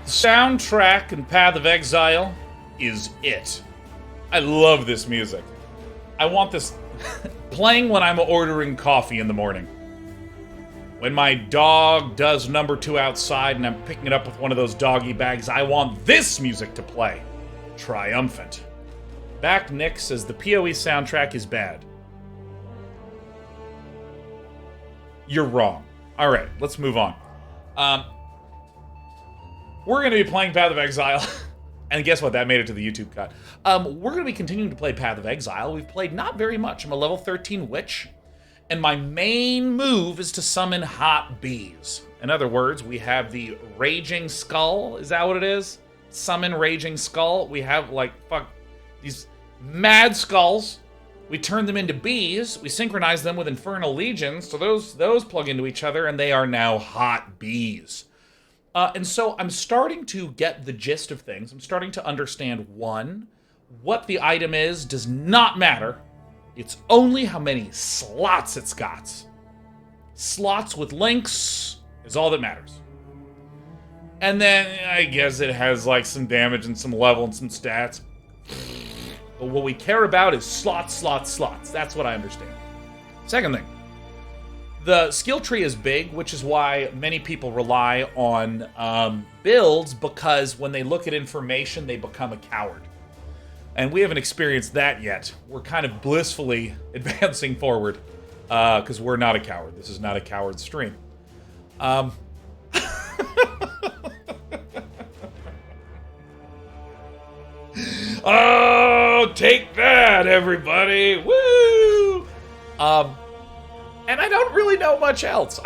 Soundtrack in Path of Exile is it. I love this music. I want this playing when I'm ordering coffee in the morning. When my dog does number 2 outside and I'm picking it up with one of those doggy bags, I want this music to play. Triumphant. Back Nick says the PoE soundtrack is bad. You're wrong. Alright, let's move on. We're going to be playing Path of Exile. And guess what? That made it to the YouTube cut. We're going to be continuing to play Path of Exile. We've played not very much. I'm a level 13 witch. And my main move is to summon hot bees. In other words, we have the Raging Skull. Is that what it is? Summon Raging Skull. We have, like, these mad skulls. We turn them into bees. We synchronize them with Infernal Legions. So those plug into each other, and they are now hot bees. And so I'm starting to get the gist of things. I'm starting to understand, one, what the item is does not matter. It's only how many slots it's got. Slots with links is all that matters. And then I guess it has like some damage and some level and some stats. But what we care about is slots, slots, slots. That's what I understand. Second thing. The skill tree is big, which is why many people rely on builds, because when they look at information, they become a coward. And we haven't experienced that yet. We're kind of blissfully advancing forward, because we're not a coward. This is not a coward stream. Oh, take that, everybody! Woo! And I don't really know much else.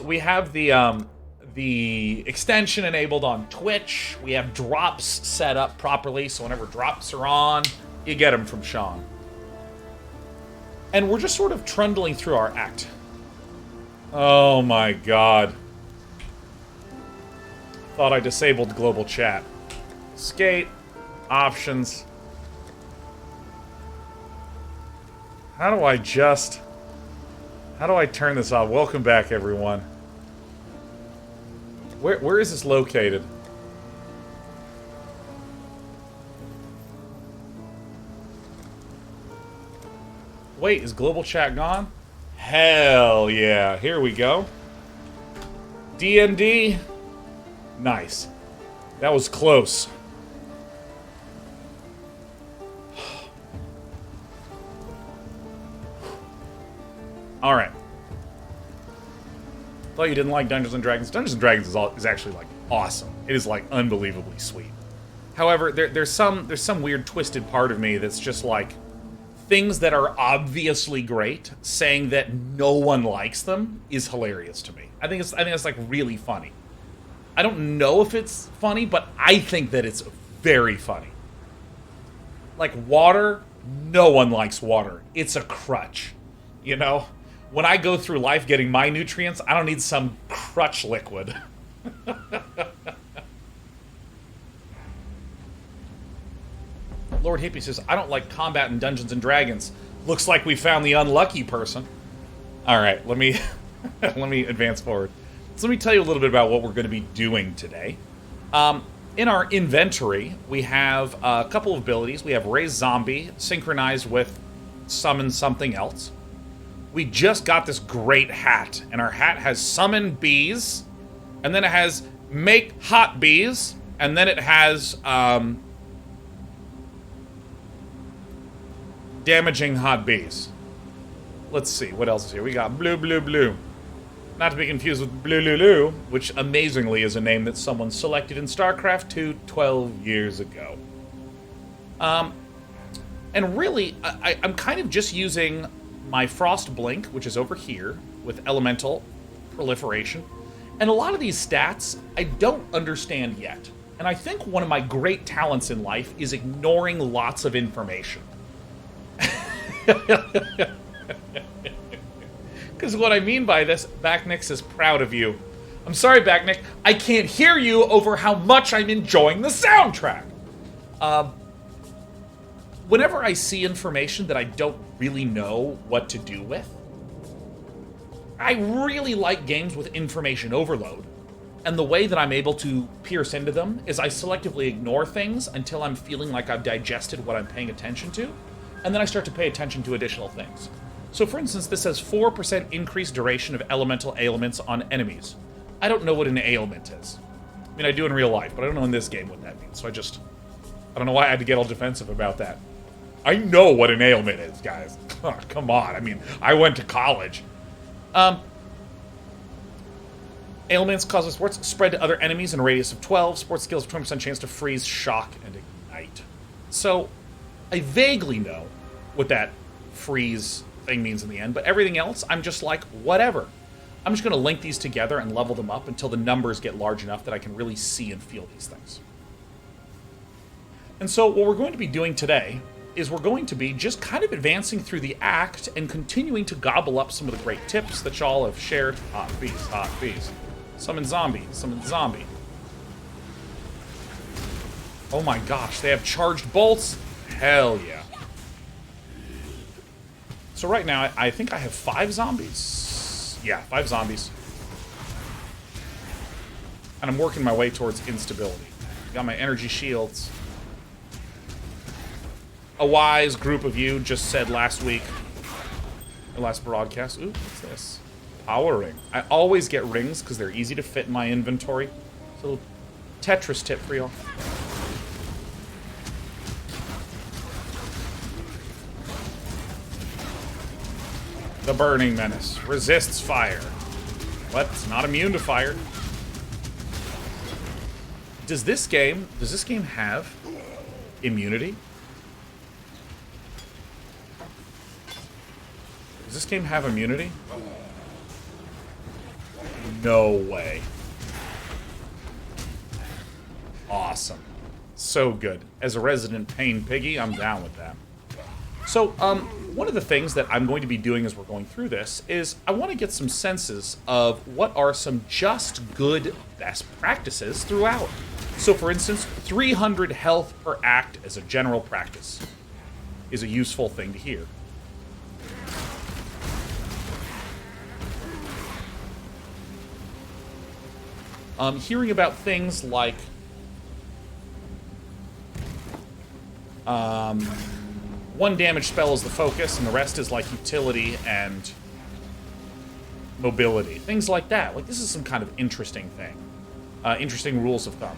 We have the extension enabled on Twitch. We have drops set up properly, so whenever drops are on, you get them from Sean. And we're just sort of trundling through our act. Oh my god. Thought I disabled global chat. Escape. Options. How do I turn this off? Welcome back, everyone. Where is this located? Wait, is global chat gone? Hell yeah. Here we go. D&D. Nice. That was close. Alright. Thought you didn't like Dungeons & Dragons. Dungeons & Dragons is actually, like, awesome. It is, like, unbelievably sweet. However, there's some weird twisted part of me that's just, like, things that are obviously great, saying that no one likes them is hilarious to me. I think it's like, really funny. I don't know if it's funny, but I think that it's very funny. Like, water, no one likes water. It's a crutch, you know? When I go through life getting my nutrients, I don't need some crutch liquid. Lord Hippie says, I don't like combat in Dungeons & Dragons. Looks like we found the unlucky person. Alright, let me advance forward. So let me tell you a little bit about what we're going to be doing today. In our inventory, we have a couple of abilities. We have Raise Zombie, synchronized with Summon Something Else. We just got this great hat, and our hat has Summon Bees, and then it has Make Hot Bees, and then it has Damaging Hot Bees. Let's see, what else is here? We got Blue Blue Blue. Not to be confused with Blue Lulu, which amazingly is a name that someone selected in StarCraft 2 12 years ago. And really, I'm kind of just using my Frost Blink, which is over here, with Elemental Proliferation. And a lot of these stats, I don't understand yet. And I think one of my great talents in life is ignoring lots of information. Because what I mean by this, Backnix is proud of you. I'm sorry, Backnick, I can't hear you over how much I'm enjoying the soundtrack. Whenever I see information that I don't really know what to do with, I really like games with information overload. And the way that I'm able to pierce into them is I selectively ignore things until I'm feeling like I've digested what I'm paying attention to, and then I start to pay attention to additional things. So for instance, this says 4% increased duration of elemental ailments on enemies. I don't know what an ailment is. I mean, I do in real life, but I don't know in this game what that means, so I don't know why I had to get all defensive about that. I know what an ailment is, guys. Oh, come on, I mean, I went to college. Ailments causes sports spread to other enemies in a radius of 12. Sports skills 20% chance to freeze, shock, and ignite. So, I vaguely know what that freeze thing means in the end, but everything else, I'm just like, whatever. I'm just going to link these together and level them up until the numbers get large enough that I can really see and feel these things. And so, what we're going to be doing today is we're going to be just kind of advancing through the act and continuing to gobble up some of the great tips that y'all have shared. Hot bees, hot bees. Summon zombie, summon zombie. Oh my gosh, they have charged bolts? Hell yeah. So right now, I think I have 5 zombies. Yeah, 5 zombies. And I'm working my way towards instability. Got my energy shields. A wise group of you just said last week, the last broadcast, ooh, what's this? Power ring. I always get rings because they're easy to fit in my inventory. It's a little Tetris tip for y'all. The Burning Menace. Resists fire. But it's not immune to fire. Does this game have immunity? Does this game have immunity? No way. Awesome. So good. As a resident pain piggy, I'm down with that. So, one of the things that I'm going to be doing as we're going through this is I want to get some senses of what are some just good best practices throughout. So, for instance, 300 health per act as a general practice is a useful thing to hear. Hearing about things like one damage spell is the focus, and the rest is like utility and mobility. Things like that. Like, this is some kind of interesting thing. Interesting rules of thumb.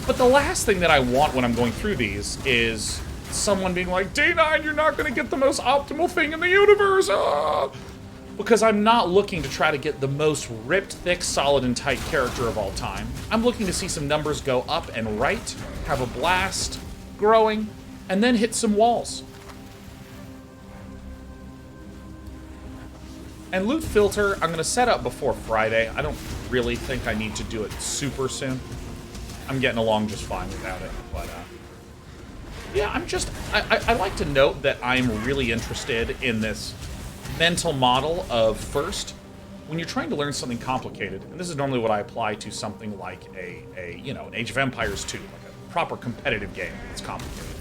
But the last thing that I want when I'm going through these is someone being like, D9, you're not going to get the most optimal thing in the universe! Because I'm not looking to try to get the most ripped, thick, solid, and tight character of all time. I'm looking to see some numbers go up and right, have a blast, growing, and then hit some walls. And loot filter, I'm going to set up before Friday. I don't really think I need to do it super soon. I'm getting along just fine without it, but yeah, I like to note that I'm really interested in this mental model of first, when you're trying to learn something complicated, and this is normally what I apply to something like an Age of Empires 2, like a proper competitive game that's complicated.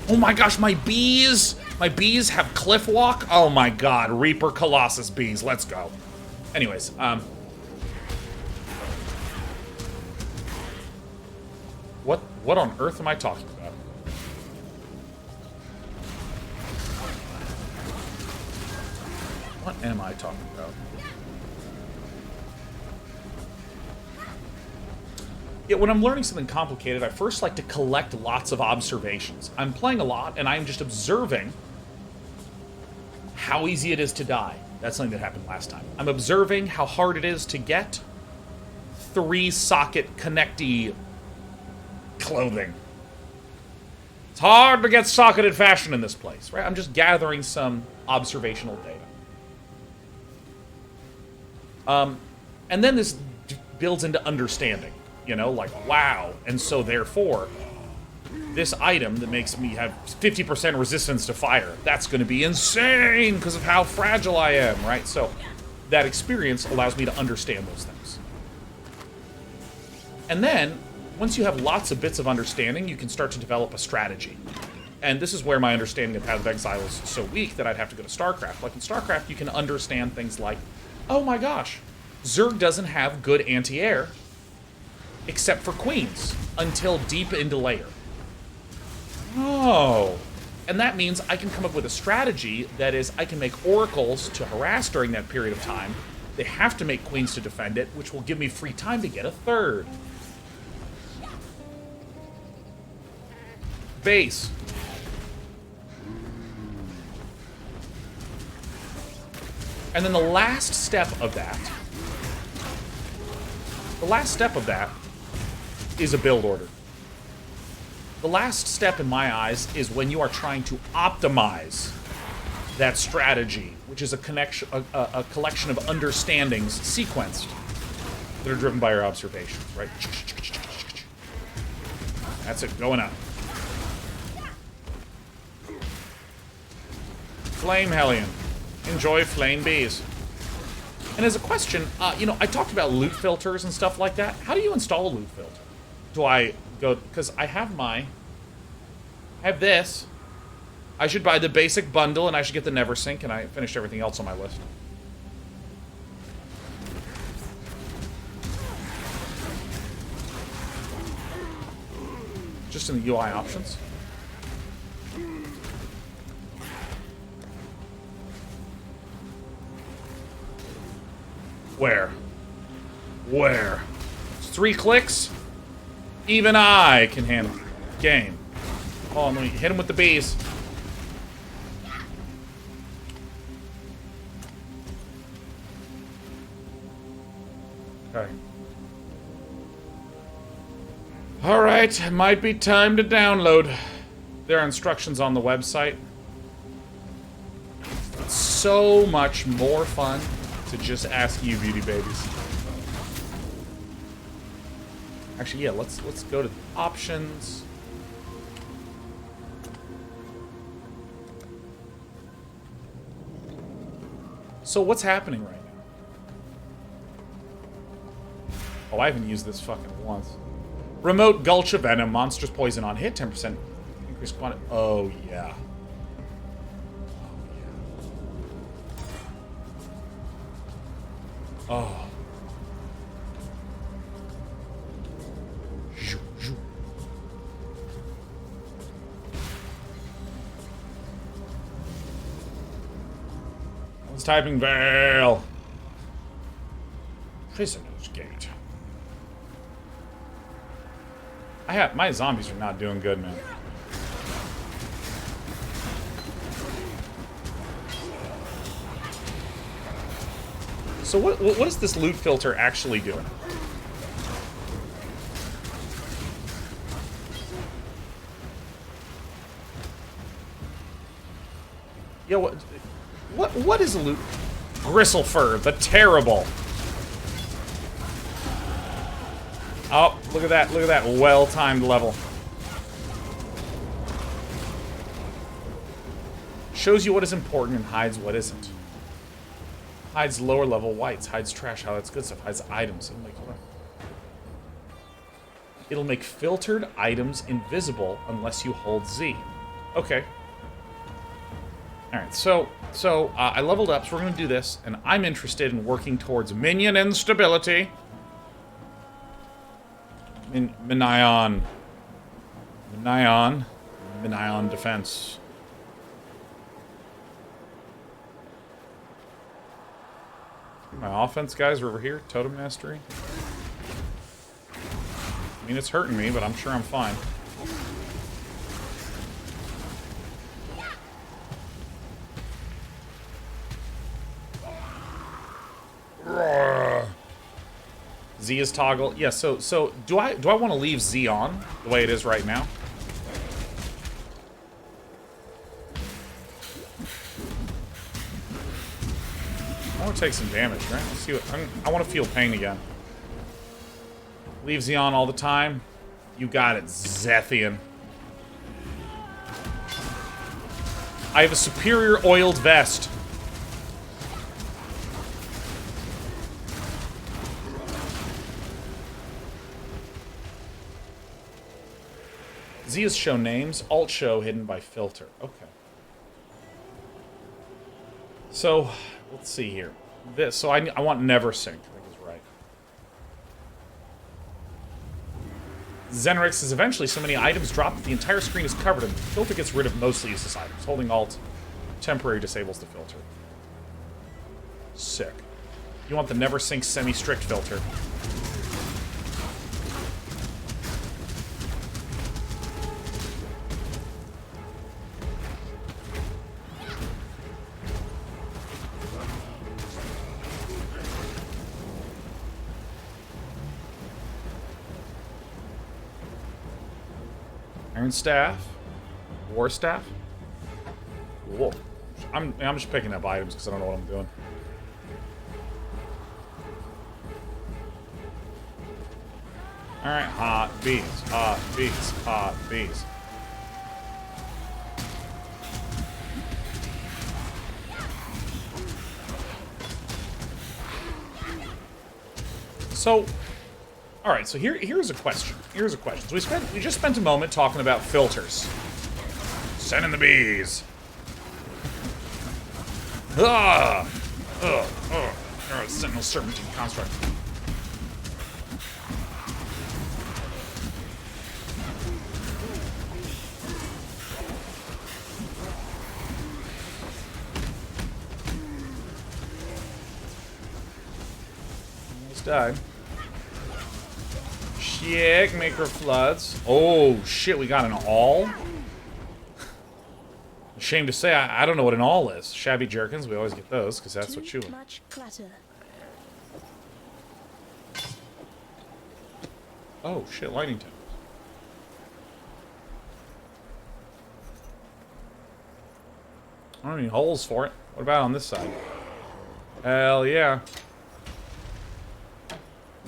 Oh my gosh, my bees! My bees have cliff walk? Oh my god, Reaper Colossus bees, let's go. Anyways, what on earth am I talking about? What am I talking about? Yeah, when I'm learning something complicated, I first like to collect lots of observations. I'm playing a lot, and I'm just observing how easy it is to die. That's something that happened last time. I'm observing how hard it is to get 3-socket connecty clothing. It's hard to get socketed fashion in this place, right? I'm just gathering some observational data. And then this builds into understanding, like, wow. And so, therefore, this item that makes me have 50% resistance to fire, that's going to be insane because of how fragile I am, right? So, that experience allows me to understand those things. And then, once you have lots of bits of understanding, you can start to develop a strategy. And this is where my understanding of Path of Exile is so weak that I'd have to go to StarCraft. Like in StarCraft, you can understand things like, oh my gosh, Zerg doesn't have good anti-air, except for queens, until deep into layer. Oh. And that means I can come up with a strategy that is, I can make oracles to harass during that period of time. They have to make queens to defend it, which will give me free time to get a third. Base. And then the last step of that is a build order. The last step in my eyes is when you are trying to optimize that strategy, which is a collection of understandings sequenced that are driven by your observations, right? That's it, going up. Flame Hellion. Enjoy flame bees. And as a question, you know, I talked about loot filters and stuff like that. How do you install a loot filter? Do I go, because I have this. I should buy the basic bundle and I should get the Neversink, and I finished everything else on my list. Just in the UI options. Where? It's 3 clicks? Even I can handle it. Game. Oh, let me hit him with the bees. Okay. Alright, it might be time to download. There are instructions on the website. It's so much more fun to just ask you, beauty babies. Actually, yeah, let's go to the options. So what's happening right now? Oh, I haven't used this fucking once. Remote Gulch of Venom, monstrous poison on hit, 10% increased quantity. Oh yeah. Oh. I was typing Vale. Prisoner's Gate. My zombies are not doing good, man. So what is this loot filter actually doing? Yeah, what is a loot? Gristlefur, the terrible. Oh, look at that well-timed level. Shows you what is important and hides what isn't. Hides lower level whites, hides trash, highlights good stuff, hides items. It'll make filtered items invisible unless you hold Z. Okay. Alright, so I leveled up, so we're gonna do this, and I'm interested in working towards minion instability. Minion defense. My offense guys are over here. Totem mastery. I mean, it's hurting me, but I'm sure I'm fine. Z is toggle. Yeah, so do I want to leave Z on the way it is right now? I want to take some damage, right? Let's see what I want to feel pain again. Leave Z on all the time. You got it, Zethian. I have a superior oiled vest. Z is show names, alt show hidden by filter. Okay. So, let's see here. So I want Neversink, I think is Zenrix says eventually so many items drop that the entire screen is covered and the filter gets rid of mostly useless items. Holding Alt temporarily disables the filter. Sick. You want the never sync semi-strict filter. Iron Staff. War Staff. Cool. I'm just picking up items because I don't know what I'm doing. Alright, hot bees, hot bees, hot bees. So, alright, so here's a question. Here's a question. So we just spent a moment talking about filters. Send in the bees. Sentinel Serpentine Construct. Almost died. Shit, Maker Floods. Oh, shit, we got an all? Shame to say, I don't know what an all is. Shabby Jerkins, we always get those, because that's what you want. Much clutter. Oh, shit, lightning towers. I don't need holes for it. What about on this side? Hell yeah.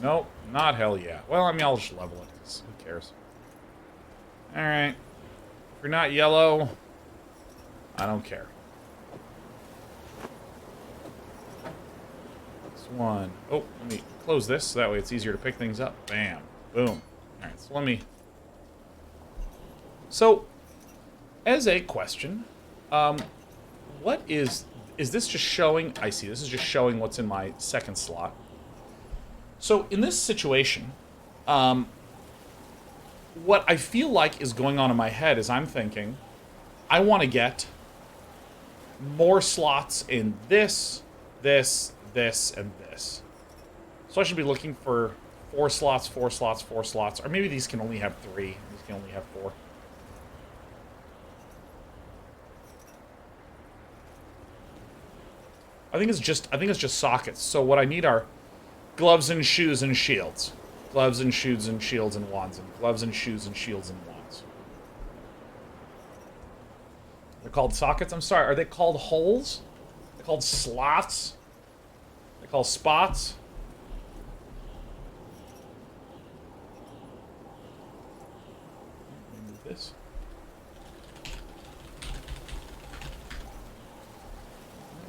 Nope, not hell yeah. Well, I mean, I'll just level it, because who cares? Alright. If you're not yellow, I don't care. This one. Oh, let me close this so that way it's easier to pick things up. Bam. Boom. Alright, so let me... So, as a question, what is this just showing... I see, this is just showing what's in my second slot. So, in this situation, what I feel like is going on in my head is I'm thinking, I want to get more slots in this, this, and this. So I should be looking for 4 slots, 4 slots, 4 slots, or maybe these can only have 3. These can only have 4. I think it's just sockets. So what I need are gloves and shoes and shields. Gloves and shoes and shields and wands. And gloves and shoes and shields and wands. They're called sockets? I'm sorry, are they called holes? They're called slots? They're called spots? Let me move this.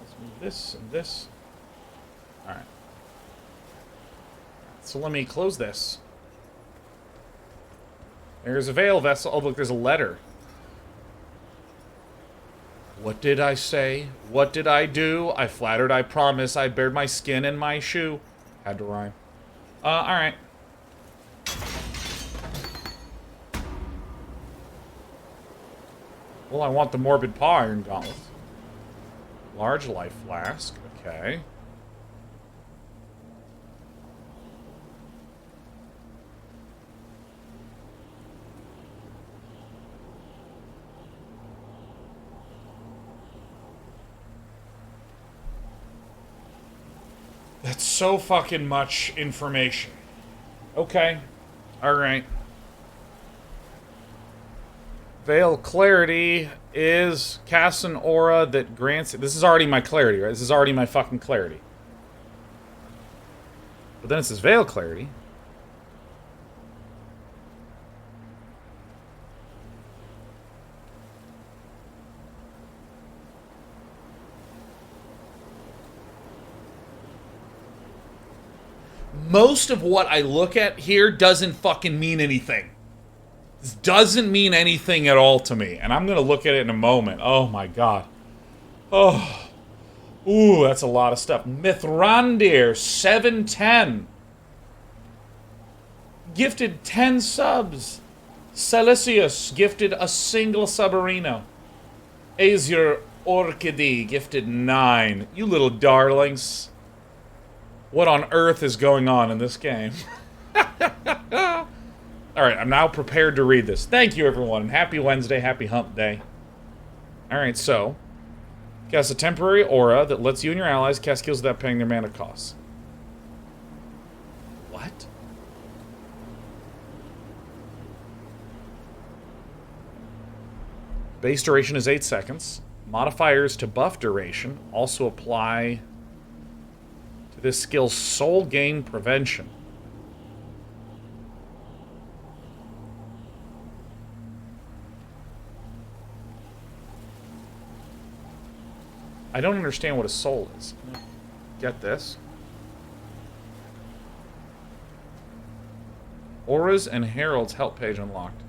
Let's move this and this. Alright. So let me close this. There's a veil vessel. Oh, look, there's a letter. What did I say? What did I do? I flattered, I promise, I bared my skin and my shoe. Had to rhyme. Alright. Well, I want the Morbid Paw Iron Gauntlet. Large life flask. Okay. That's so fucking much information. Okay. Alright. Veil Clarity is casts an aura that grants... This is already my clarity, right? This is already my fucking clarity. But then it says Veil Clarity. Most of what I look at here doesn't fucking mean anything. This doesn't mean anything at all to me. And I'm going to look at it in a moment. Oh my god. Oh. Ooh, that's a lot of stuff. Mithrandir, 710. gifted 10 subs. Celesius gifted a single subarino. Azure Orchidee gifted 9. You little darlings. What on earth is going on in this game? Alright, I'm now prepared to read this. Thank you, everyone. Happy Wednesday, happy hump day. Alright, so. Cast a temporary aura that lets you and your allies cast skills without paying their mana costs. What? Base duration is 8 seconds. Modifiers to buff duration also apply to this skill's soul gain prevention. I don't understand what a soul is. Get this. Auras and Heralds help page unlocked.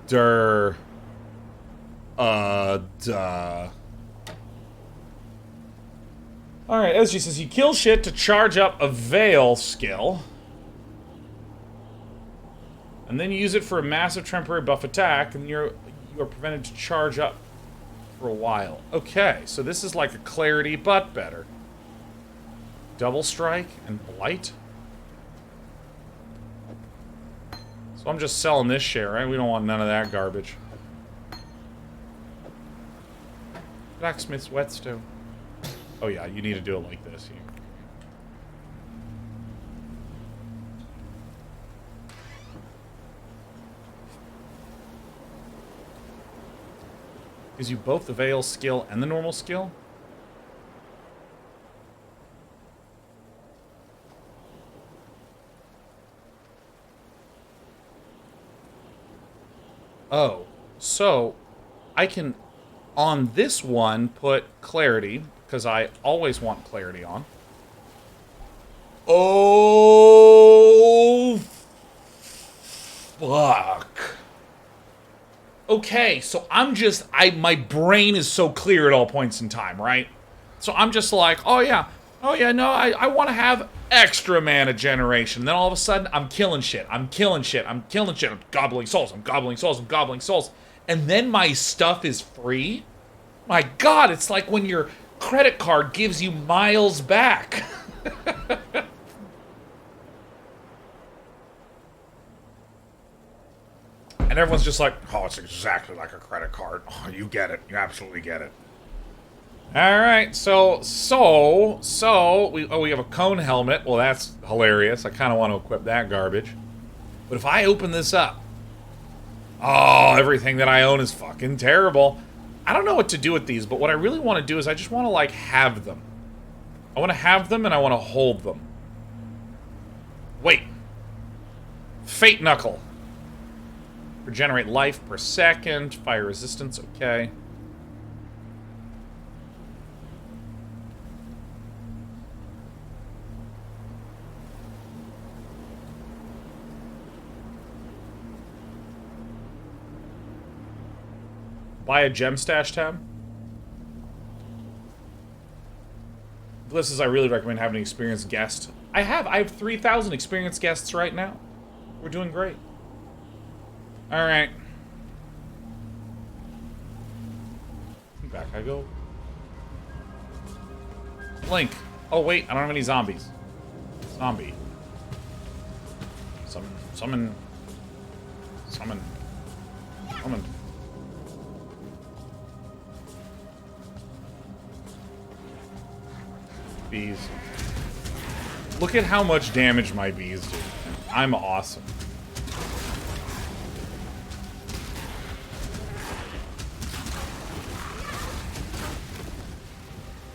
Duh. Alright, as she says, you kill shit to charge up a Veil skill. And then you use it for a massive temporary buff attack, and you are prevented to charge up for a while. Okay, so this is like a Clarity, but better. Double Strike and Blight. So I'm just selling this shit, right? We don't want none of that garbage. Blacksmith's whetstone. Oh yeah, you need to do it like this. Gives you both the Veil skill and the normal skill? Oh, so I can, on this one, put Clarity, because I always want Clarity on. Oh, fuck. Okay, so my brain is so clear at all points in time, right? So I'm just like, oh yeah, no, I want to have extra mana generation. Then all of a sudden, I'm killing shit. I'm gobbling souls. And then my stuff is free? My god, it's like when your credit card gives you miles back. And everyone's just like, oh, it's exactly like a credit card. Oh, you get it. You absolutely get it. Alright, so we have a cone helmet. Well, that's hilarious. I kind of want to equip that garbage. But if I open this up, oh, everything that I own is fucking terrible. I don't know what to do with these, but what I really want to do is I just want to, like, have them. I want to have them and I want to hold them. Wait. Fate Knuckle. Regenerate life per second. Fire resistance, okay. Buy a gem stash tab. Bliss says I really recommend having an experienced guest. I have 3,000 experienced guests right now. We're doing great. Alright. Back I go. Link. Oh wait, I don't have any zombies. Zombie. Summon. Bees. Look at how much damage my bees do. I'm awesome.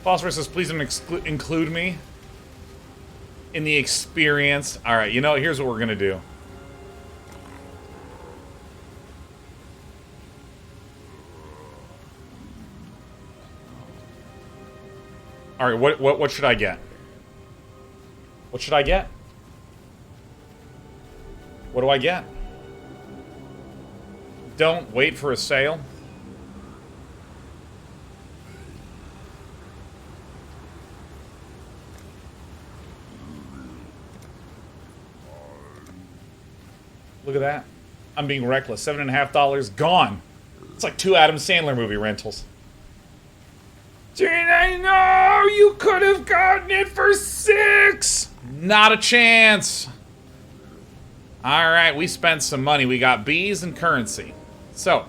Phosphorus says, please don't include me in the experience. Alright, you know, here's what we're gonna do. All right, what should I get? What should I get? What do I get? Don't wait for a sale. Look at that. I'm being reckless. $7.50 gone. It's like 2 Adam Sandler movie rentals. Did I know you could have gotten it for 6? Not a chance. All right, we spent some money. We got bees and currency. So,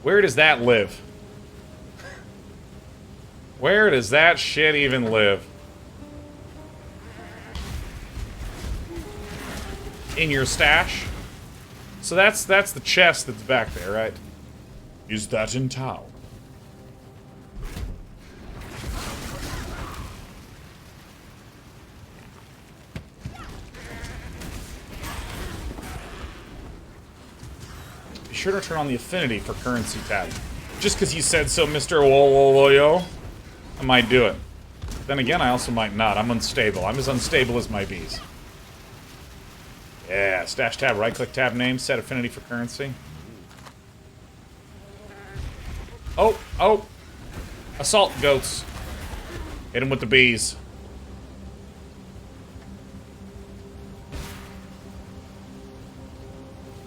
where does that live? Where does that shit even live? In your stash? So that's the chest that's back there, right? Is that in town? Be sure to turn on the affinity for currency tab. Just because you said so, Mr. Woloyo, I might do it. Then again, I also might not. I'm unstable. I'm as unstable as my bees. Yeah, stash tab, right-click tab name, set affinity for currency. Oh! Assault goats. Hit him with the bees.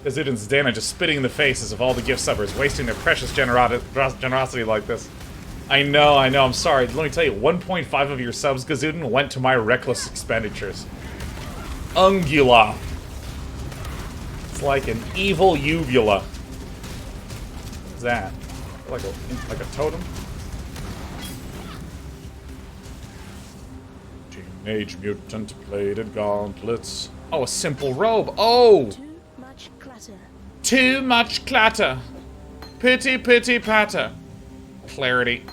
Gazud and Zdana just spitting in the faces of all the gift subbers, wasting their precious generosity like this. I know, I'm sorry. Let me tell you, 1.5 of your subs, Gazudin, went to my reckless expenditures. Ungula. It's like an evil uvula. What's that? Like a totem? Teenage Mutant Plated Gauntlets. Oh, a simple robe. Oh! Too much clutter. Too much clatter. Pity, pity, patter. Clarity.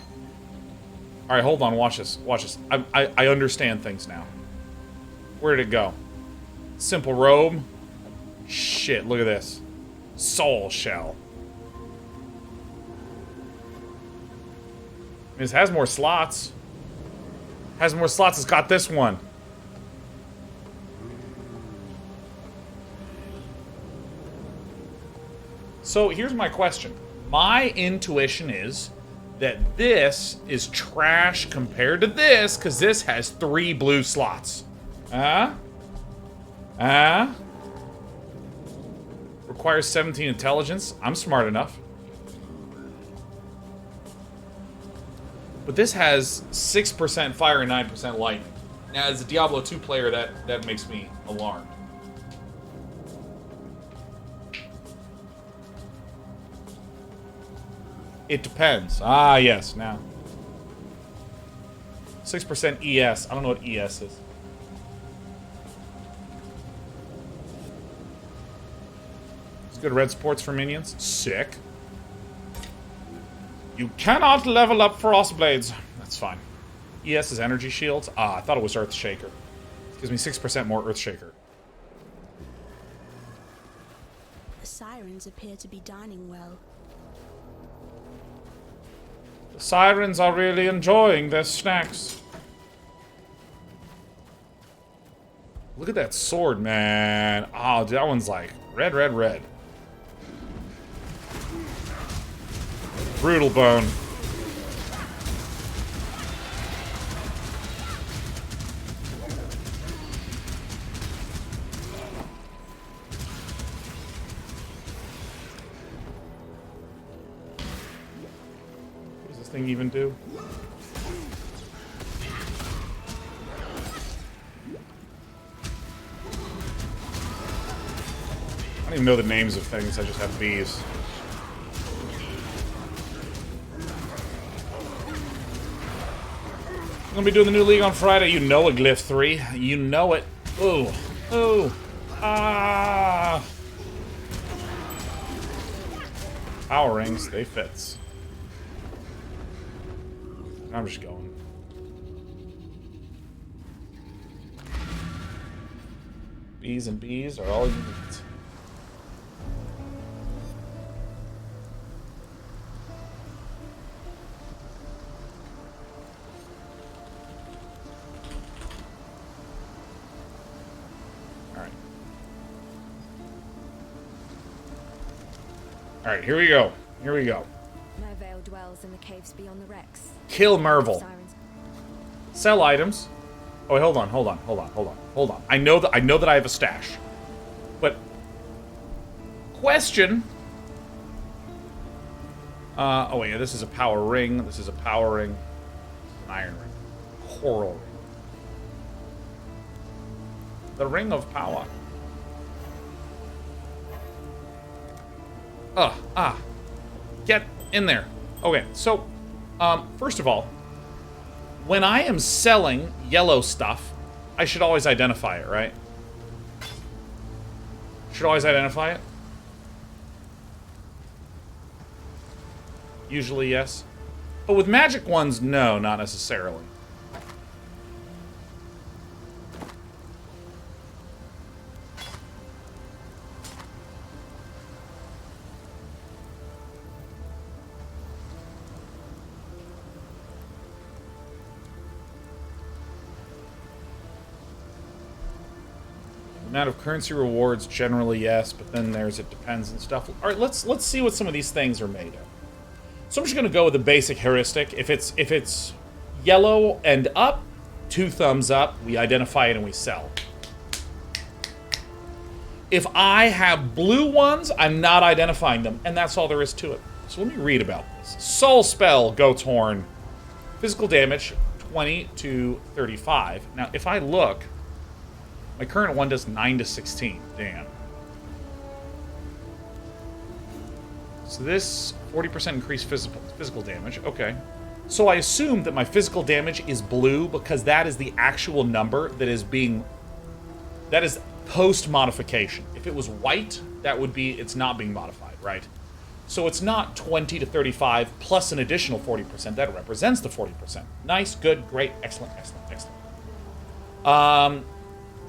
Alright, hold on. Watch this. Watch this. I understand things now. Where did it go? Simple robe. Shit, look at this. Soul shell. This has more slots. Has more slots. It's got this one. So here's my question. My intuition is that this is trash compared to this because this has 3 blue slots. Requires 17 intelligence. I'm smart enough. But this has 6% fire and 9% lightning. Now, as a Diablo 2 player, that makes me alarmed. It depends. Ah, yes, now. 6% ES. I don't know what ES is. It's good red supports for minions. Sick. You cannot level up Frostblades. That's fine. ES is energy shields. Ah, I thought it was Earthshaker. Gives me 6% more Earthshaker. The sirens appear to be dining well. The sirens are really enjoying their snacks. Look at that sword, man. Oh, dude, that one's like red, red, red. Brutal bone. What does this thing even do? I don't even know the names of things, I just have these. I'm gonna be doing the new league on Friday. You know it, Glyph 3. You know it. Ooh. Ooh. Ah. Power rings, they fits. I'm just going. Bees and bees are all you need. Alright, here we go. Here we go. No veil dwells in the caves beyond the wrecks. Kill Merville. Sirens. Sell items. Oh, wait, hold on. I know that I have a stash. But question. Oh wait, yeah, this is a power ring. This is a power ring. An iron ring. Coral ring. The ring of power. Get in there. Okay, so, first of all, when I am selling yellow stuff, I should always identify it, right? Should always identify it? Usually, yes. But with magic ones, no, not necessarily. Amount of currency rewards, generally yes, but then there's it depends and stuff. All right, let's see what some of these things are made of. So I'm just gonna go with the basic heuristic. If it's yellow and up, 2 thumbs up. We identify it and we sell. If I have blue ones, I'm not identifying them, and that's all there is to it. So let me read about this. Soul spell, Goat's Horn, physical damage 20 to 35. Now, if I look. My current one does 9 to 16. Damn. So this 40% increased physical damage. Okay. So I assume that my physical damage is blue because that is the actual number that is post modification. If it was white, that would be it's not being modified, right? So it's not 20 to 35 plus an additional 40%. That represents the 40%. Nice, good, great, excellent.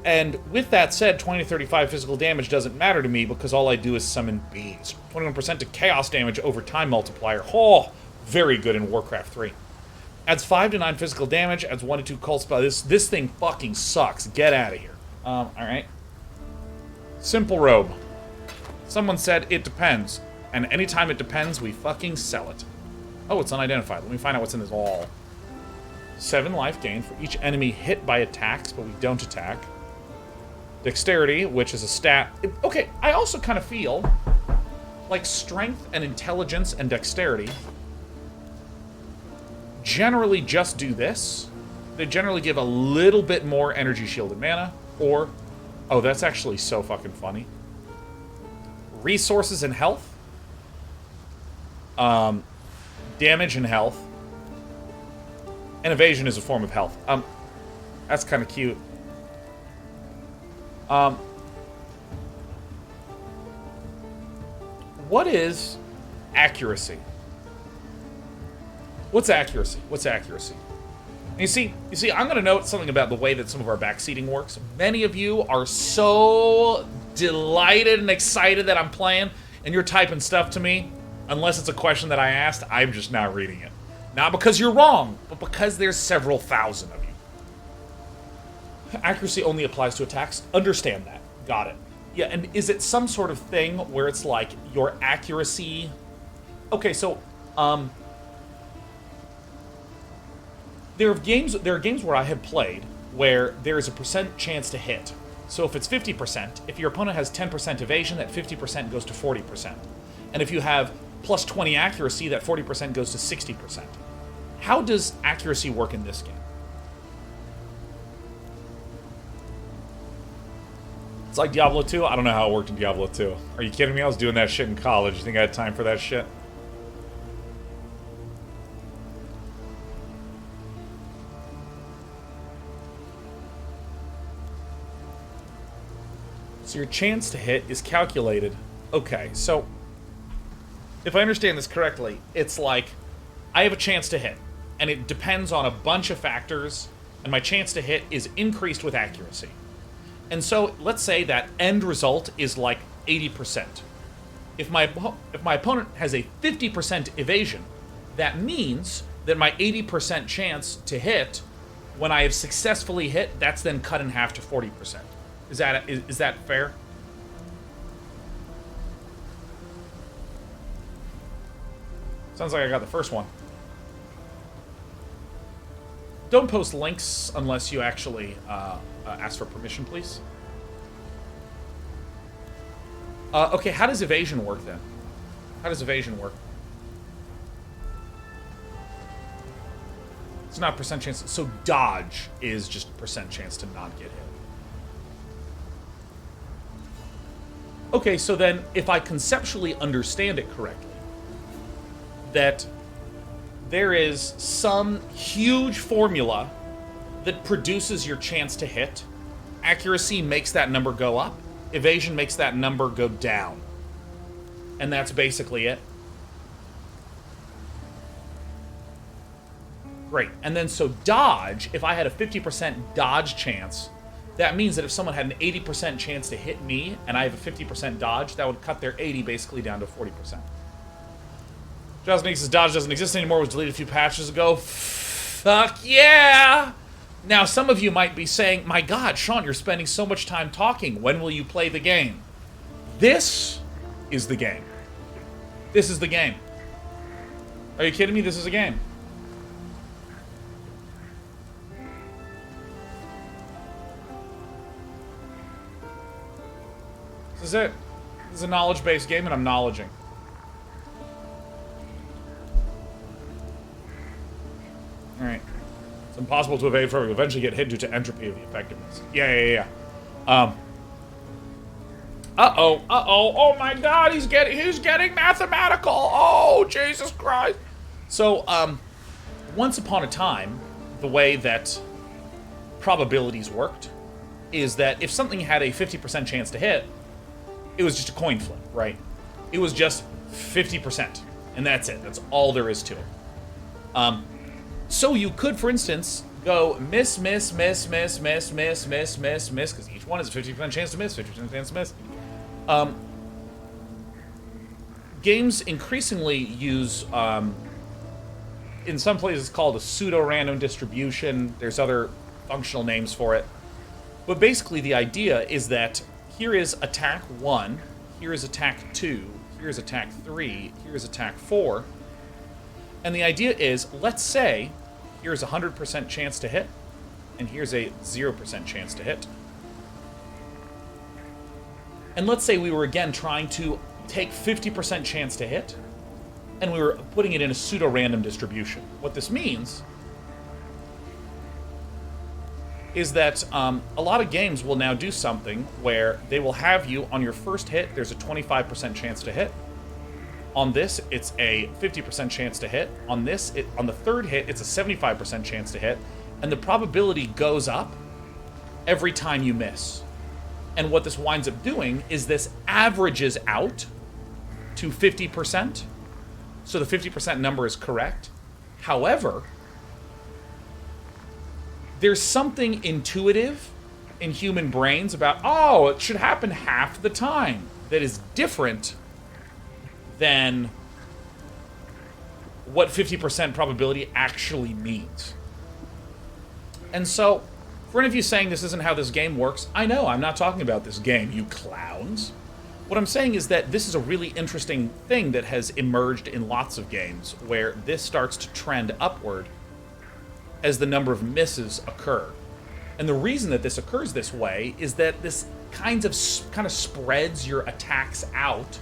And with that said, 20 to 35 physical damage doesn't matter to me because all I do is summon bees. 21% to chaos damage over time multiplier. Oh, very good in Warcraft 3. Adds 5 to 9 physical damage, adds 1 to 2 cult spell. This thing fucking sucks. Get out of here. Alright. Simple robe. Someone said it depends. And anytime it depends, we fucking sell it. Oh, it's unidentified. Let me find out what's in this all. 7 life gain for each enemy hit by attacks, but we don't attack. Dexterity, which is a stat. Okay, I also kind of feel like strength and intelligence and dexterity generally just do this. They generally give a little bit more energy shield and mana, or, oh, that's actually so fucking funny. Resources and health. Damage and health. And evasion is a form of health. That's kind of cute. What is accuracy? What's accuracy? And you see, I'm going to note something about the way that some of our backseating works. Many of you are so delighted and excited that I'm playing, and you're typing stuff to me. Unless it's a question that I asked, I'm just not reading it. Not because you're wrong, but because there's several thousand of you. Accuracy only applies to attacks. Understand that. Got it. Yeah, and is it some sort of thing where it's like your accuracy... Okay, so, there are games where I have played where there is a % chance to hit. So if it's 50%, if your opponent has 10% evasion, that 50% goes to 40%. And if you have plus 20 accuracy, that 40% goes to 60%. How does accuracy work in this game? It's like Diablo 2? I don't know how it worked in Diablo 2. Are you kidding me? I was doing that shit in college. You think I had time for that shit? So your chance to hit is calculated. Okay, so if I understand this correctly, it's like I have a chance to hit, and it depends on a bunch of factors, and my chance to hit is increased with accuracy. And so let's say that end result is like 80%. If my opponent has a 50% evasion, that means that my 80% chance to hit, when I have successfully hit, that's then cut in half to 40%. Is that fair? Sounds like I got the first one. Don't post links unless you actually ask for permission, please. Okay, how does evasion work then? How does evasion work? It's not percent chance. So dodge is just percent chance to not get hit. Okay, so then if I conceptually understand it correctly, that there is some huge formula that produces your chance to hit. Accuracy makes that number go up. Evasion makes that number go down. And that's basically it. Great. And then so dodge, if I had a 50% dodge chance, that means that if someone had an 80% chance to hit me and I have a 50% dodge, that would cut their 80 basically down to 40%. Jasmine says dodge doesn't exist anymore, was deleted a few patches ago. Fuck yeah! Now, some of you might be saying, my God, Sean, you're spending so much time talking. When will you play the game? This is the game. This is the game. Are you kidding me? This is a game. This is it. This is a knowledge-based game, and I'm knowledging. Alright. It's impossible to evade forever. You eventually get hit due to entropy of the effectiveness. Yeah. Uh-oh. Oh my God, he's getting mathematical. Oh, Jesus Christ. So, once upon a time, the way that probabilities worked is that if something had a 50% chance to hit, it was just a coin flip, right? It was just 50%, and that's it. That's all there is to it. So you could, for instance, go miss, because each one is a 50% chance to miss, 50% chance to miss. Games increasingly use, in some places it's called a pseudo-random distribution. There's other functional names for it. But basically the idea is that here is attack 1, here is attack 2, here is attack 3, here is attack 4. And the idea is, let's say, here's a 100% chance to hit, and here's a 0% chance to hit. And let's say we were again trying to take 50% chance to hit, and we were putting it in a pseudo-random distribution. What this means is that a lot of games will now do something where they will have you, on your first hit, there's a 25% chance to hit. On this, it's a 50% chance to hit. On this, on the third hit, it's a 75% chance to hit. And the probability goes up every time you miss. And what this winds up doing is this averages out to 50%. So the 50% number is correct. However, there's something intuitive in human brains about, oh, it should happen half the time, that is different than what 50% probability actually means. And so, for any of you saying this isn't how this game works, I know, I'm not talking about this game, you clowns. What I'm saying is that this is a really interesting thing that has emerged in lots of games, where this starts to trend upward as the number of misses occur. And the reason that this occurs this way is that this kind of spreads your attacks out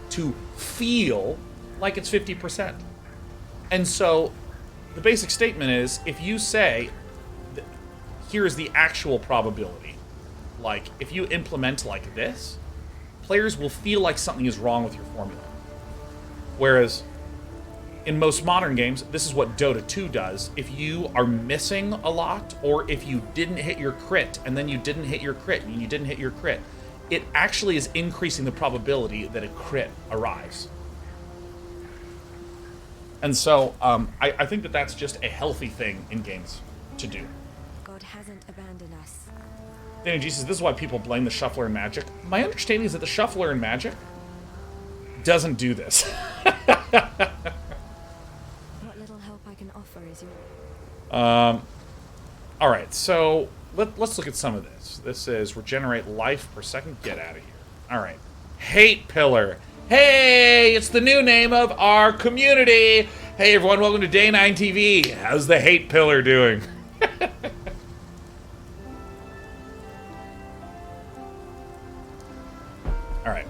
to feel like it's 50%. And so the basic statement is, if you say, here's the actual probability, like if you implement like this, players will feel like something is wrong with your formula. Whereas in most modern games, this is what Dota 2 does. If you are missing a lot, or if you didn't hit your crit, and then you didn't hit your crit, and you didn't hit your crit, it actually is increasing the probability that a crit arrives. And so, I think that that's just a healthy thing in games to do. God hasn't abandoned us. Danny G says, this is why people blame the shuffler in Magic. My understanding is that the shuffler in Magic doesn't do this. What little help I can offer is your... Alright, so let's look at some of this. This is regenerate life per second. Get out of here. Alright. Hate pillar. Hey, it's the new name of our community. Hey everyone, welcome to Day 9 TV. How's the hate pillar doing? Alright.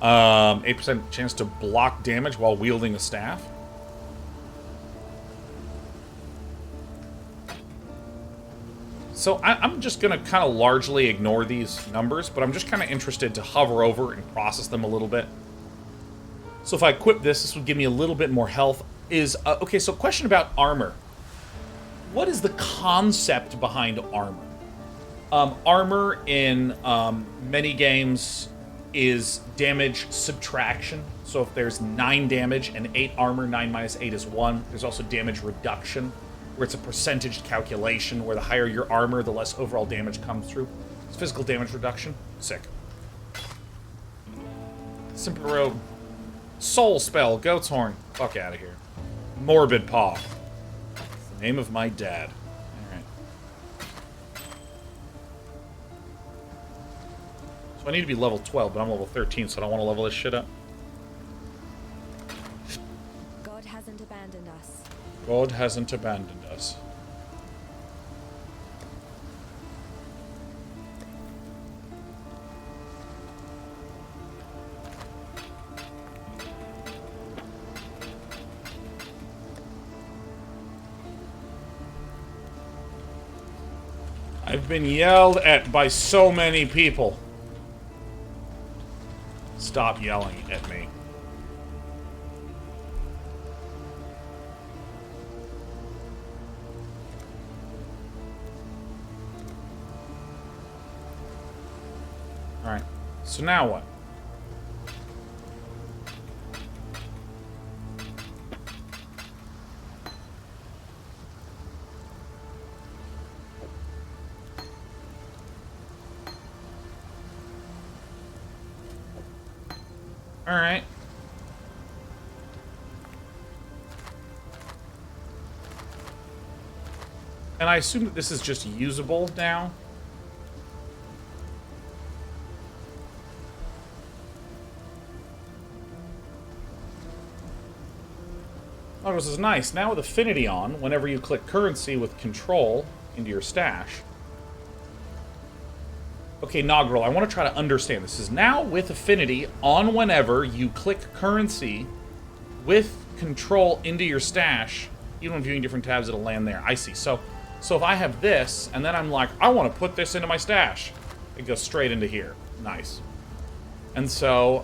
8% chance to block damage while wielding a staff. So I'm just going to kind of largely ignore these numbers, but I'm just kind of interested to hover over and process them a little bit. So if I equip this would give me a little bit more health. Okay, so question about armor. What is the concept behind armor? Armor in many games is damage subtraction. So if there's 9 damage and 8 armor, 9 minus 8 is 1. There's also damage reduction, where it's a percentage calculation, where the higher your armor, the less overall damage comes through. It's physical damage reduction. Sick. Simple robe. Soul spell. Goat's horn. Fuck out of here. Morbid paw. It's the name of my dad. Alright. So I need to be level 12, but I'm level 13, so I don't want to level this shit up. God hasn't abandoned us. God hasn't abandoned us. I've been yelled at by so many people. Stop yelling at me. Alright, so now what? Alright. And I assume that this is just usable now. Oh, this is nice. Now with Affinity on, whenever you click currency with control into your stash. Okay, Nogrel, I want to try to understand. This is now with Affinity on whenever you click currency with control into your stash. Even when viewing different tabs, it'll land there. I see. So if I have this, and then I'm like, I want to put this into my stash. It goes straight into here. Nice. And so,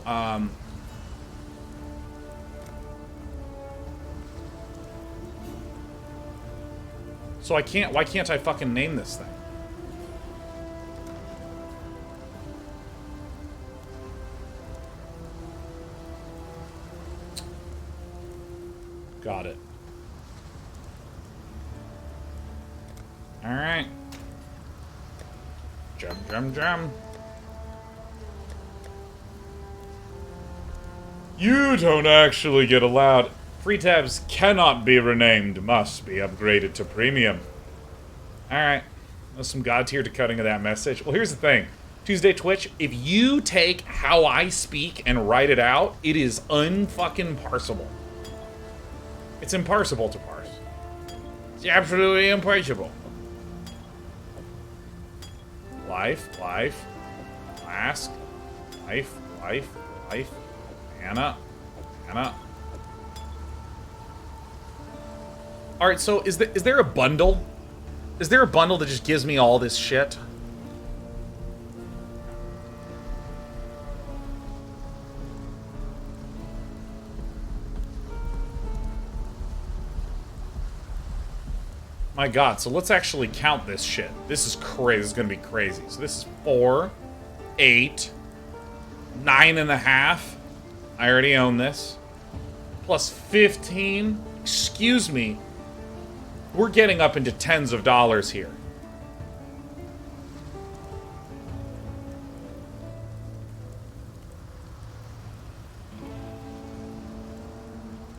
so why can't I fucking name this thing? Got it. Alright. Jam. You don't actually get allowed. Free tabs cannot be renamed, must be upgraded to premium. Alright. There's some god tier decoding of that message. Well, here's the thing. Tuesday Twitch, if you take how I speak and write it out, it is unfucking parsable. It's imparsible to parse. It's absolutely imparsible. Life. Flask. Life. Anna. Alright, so is there a bundle? Is there a bundle that just gives me all this shit? My god, so let's actually count this shit. This is crazy. This is gonna be crazy. So this is 4, 8, 9.5. I already own this. Plus 15. Excuse me. We're getting up into tens of dollars here.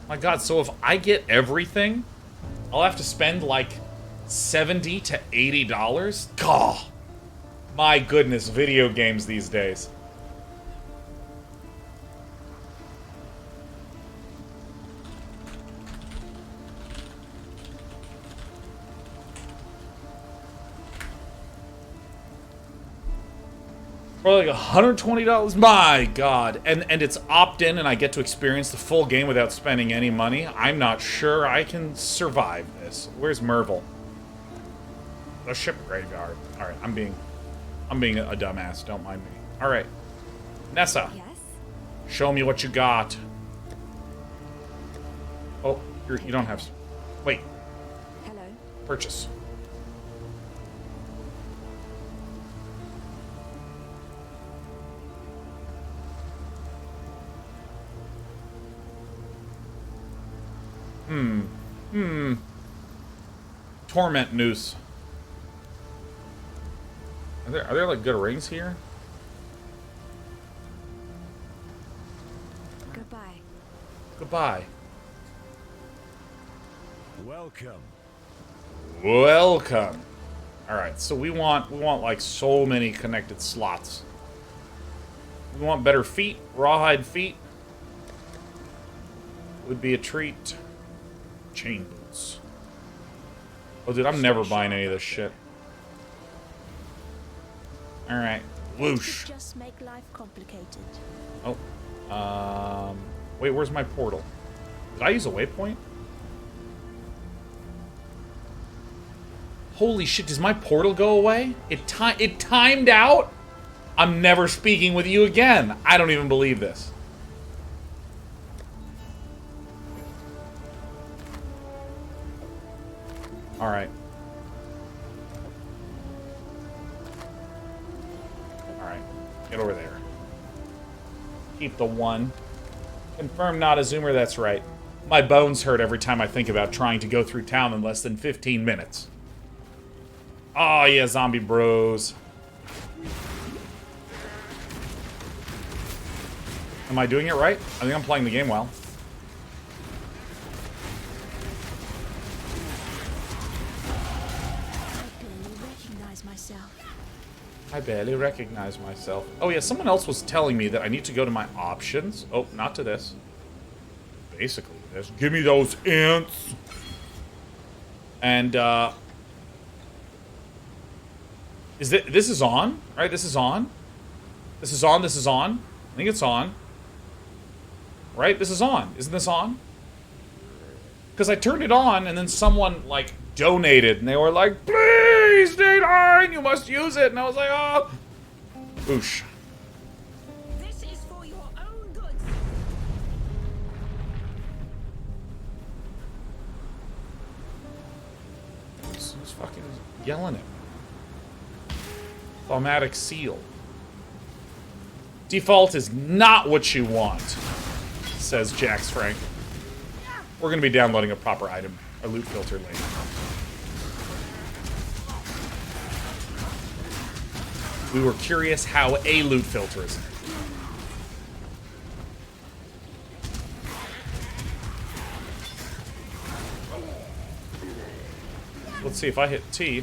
My god, so if I get everything, I'll have to spend like $70 to $80? God, my goodness, video games these days. For like $120. My God. And it's opt-in and I get to experience the full game without spending any money. I'm not sure I can survive this. Where's Merville? The ship graveyard. Alright, I'm being a dumbass. Don't mind me. Alright. Nessa. Yes? Show me what you got. Oh, you don't have... Wait. Hello? Purchase. Torment noose. Are there like good rings here? Goodbye. Goodbye. Welcome. Welcome. All right, so we want like so many connected slots. We want better feet, rawhide feet. Would be a treat. Chain boots. Oh, dude, I'm never buying any of this shit. All right, whoosh. Just make life complicated. Oh, wait, where's my portal? Did I use a waypoint? Holy shit, does my portal go away? It timed out? I'm never speaking with you again. I don't even believe this. Alright. Alright. Get over there. Keep the one. Confirm not a zoomer, that's right. My bones hurt every time I think about trying to go through town in less than 15 minutes. Oh yeah, zombie bros. Am I doing it right? I think I'm playing the game well. I barely recognize myself. Oh yeah, someone else was telling me that I need to go to my options. Oh, not to this. Basically, this. Give me those ants. And this is on, right? This is on. This is on. This is on. I think it's on. Right? This is on. Isn't this on? Because I turned it on and then someone like donated and they were like, please, D9, you must use it. And I was like, oh. Boosh. This is for your own goods. Who's fucking yelling at me? Thaumatic seal. Default is not what you want, says Jax Frank. We're going to be downloading a proper item, a loot filter later. We were curious how a loot filter is. Let's see if I hit T.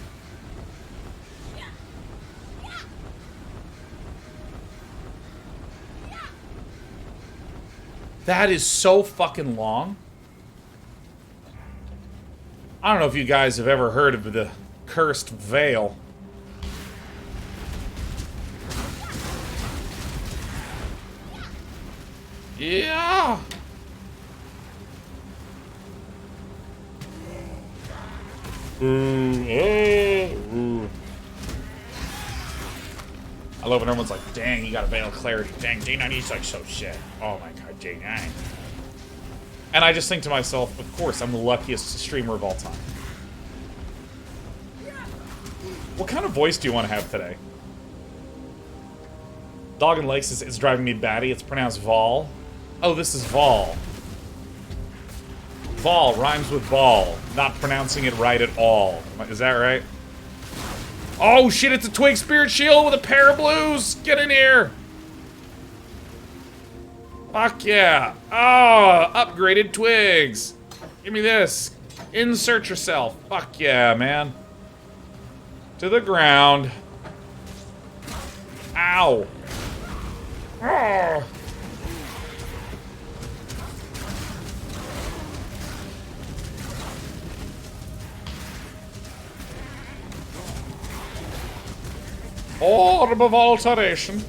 That is so fucking long. I don't know if you guys have ever heard of the Cursed Veil. Yeah. Ooh. I love when everyone's like, dang, you got a Veil of Clarity. Dang, D9 is like so shit. Oh my god, D9. And I just think to myself, of course, I'm the luckiest streamer of all time. What kind of voice do you want to have today? Dog and Lakes is driving me batty. It's pronounced Vol. Oh, this is Vol. Vol rhymes with ball. Not pronouncing it right at all. Is that right? Oh shit, it's a Twig Spirit Shield with a pair of blues! Get in here! Fuck yeah. Oh, upgraded twigs. Give me this. Insert yourself. Fuck yeah, man. To the ground. Ow. Oh. Orb of alteration.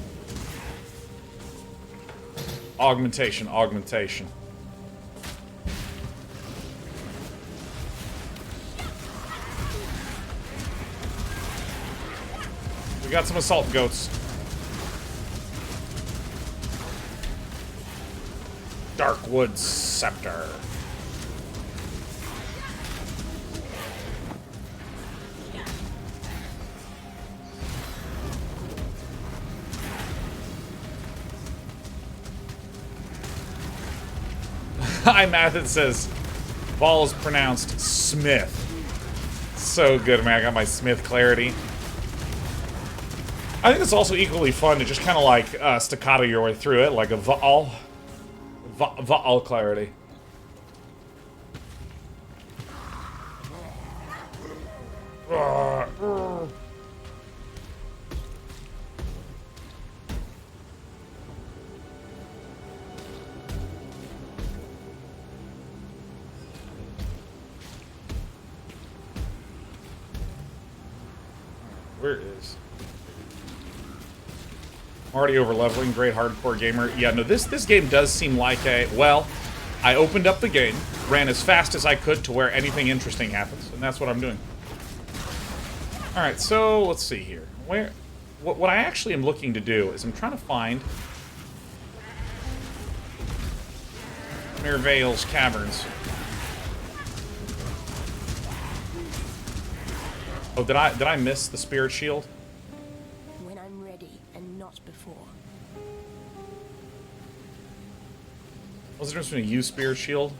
Augmentation, augmentation. We got some assault goats. Darkwood Scepter. iMath says Vol is pronounced Smith. So good, man. I got my Smith clarity. I think it's also equally fun to just kind of like staccato your way through it, like a Vol clarity. Where is? I'm already over leveling, great hardcore gamer. Yeah, no, this game does seem like a, well, I opened up the game, ran as fast as I could to where anything interesting happens, and that's what I'm doing. Alright, so let's see here. What I actually am looking to do is I'm trying to find Mirvale's caverns. Oh, did I miss the spirit shield? When I'm ready and not before. What's the difference between a use spirit shield?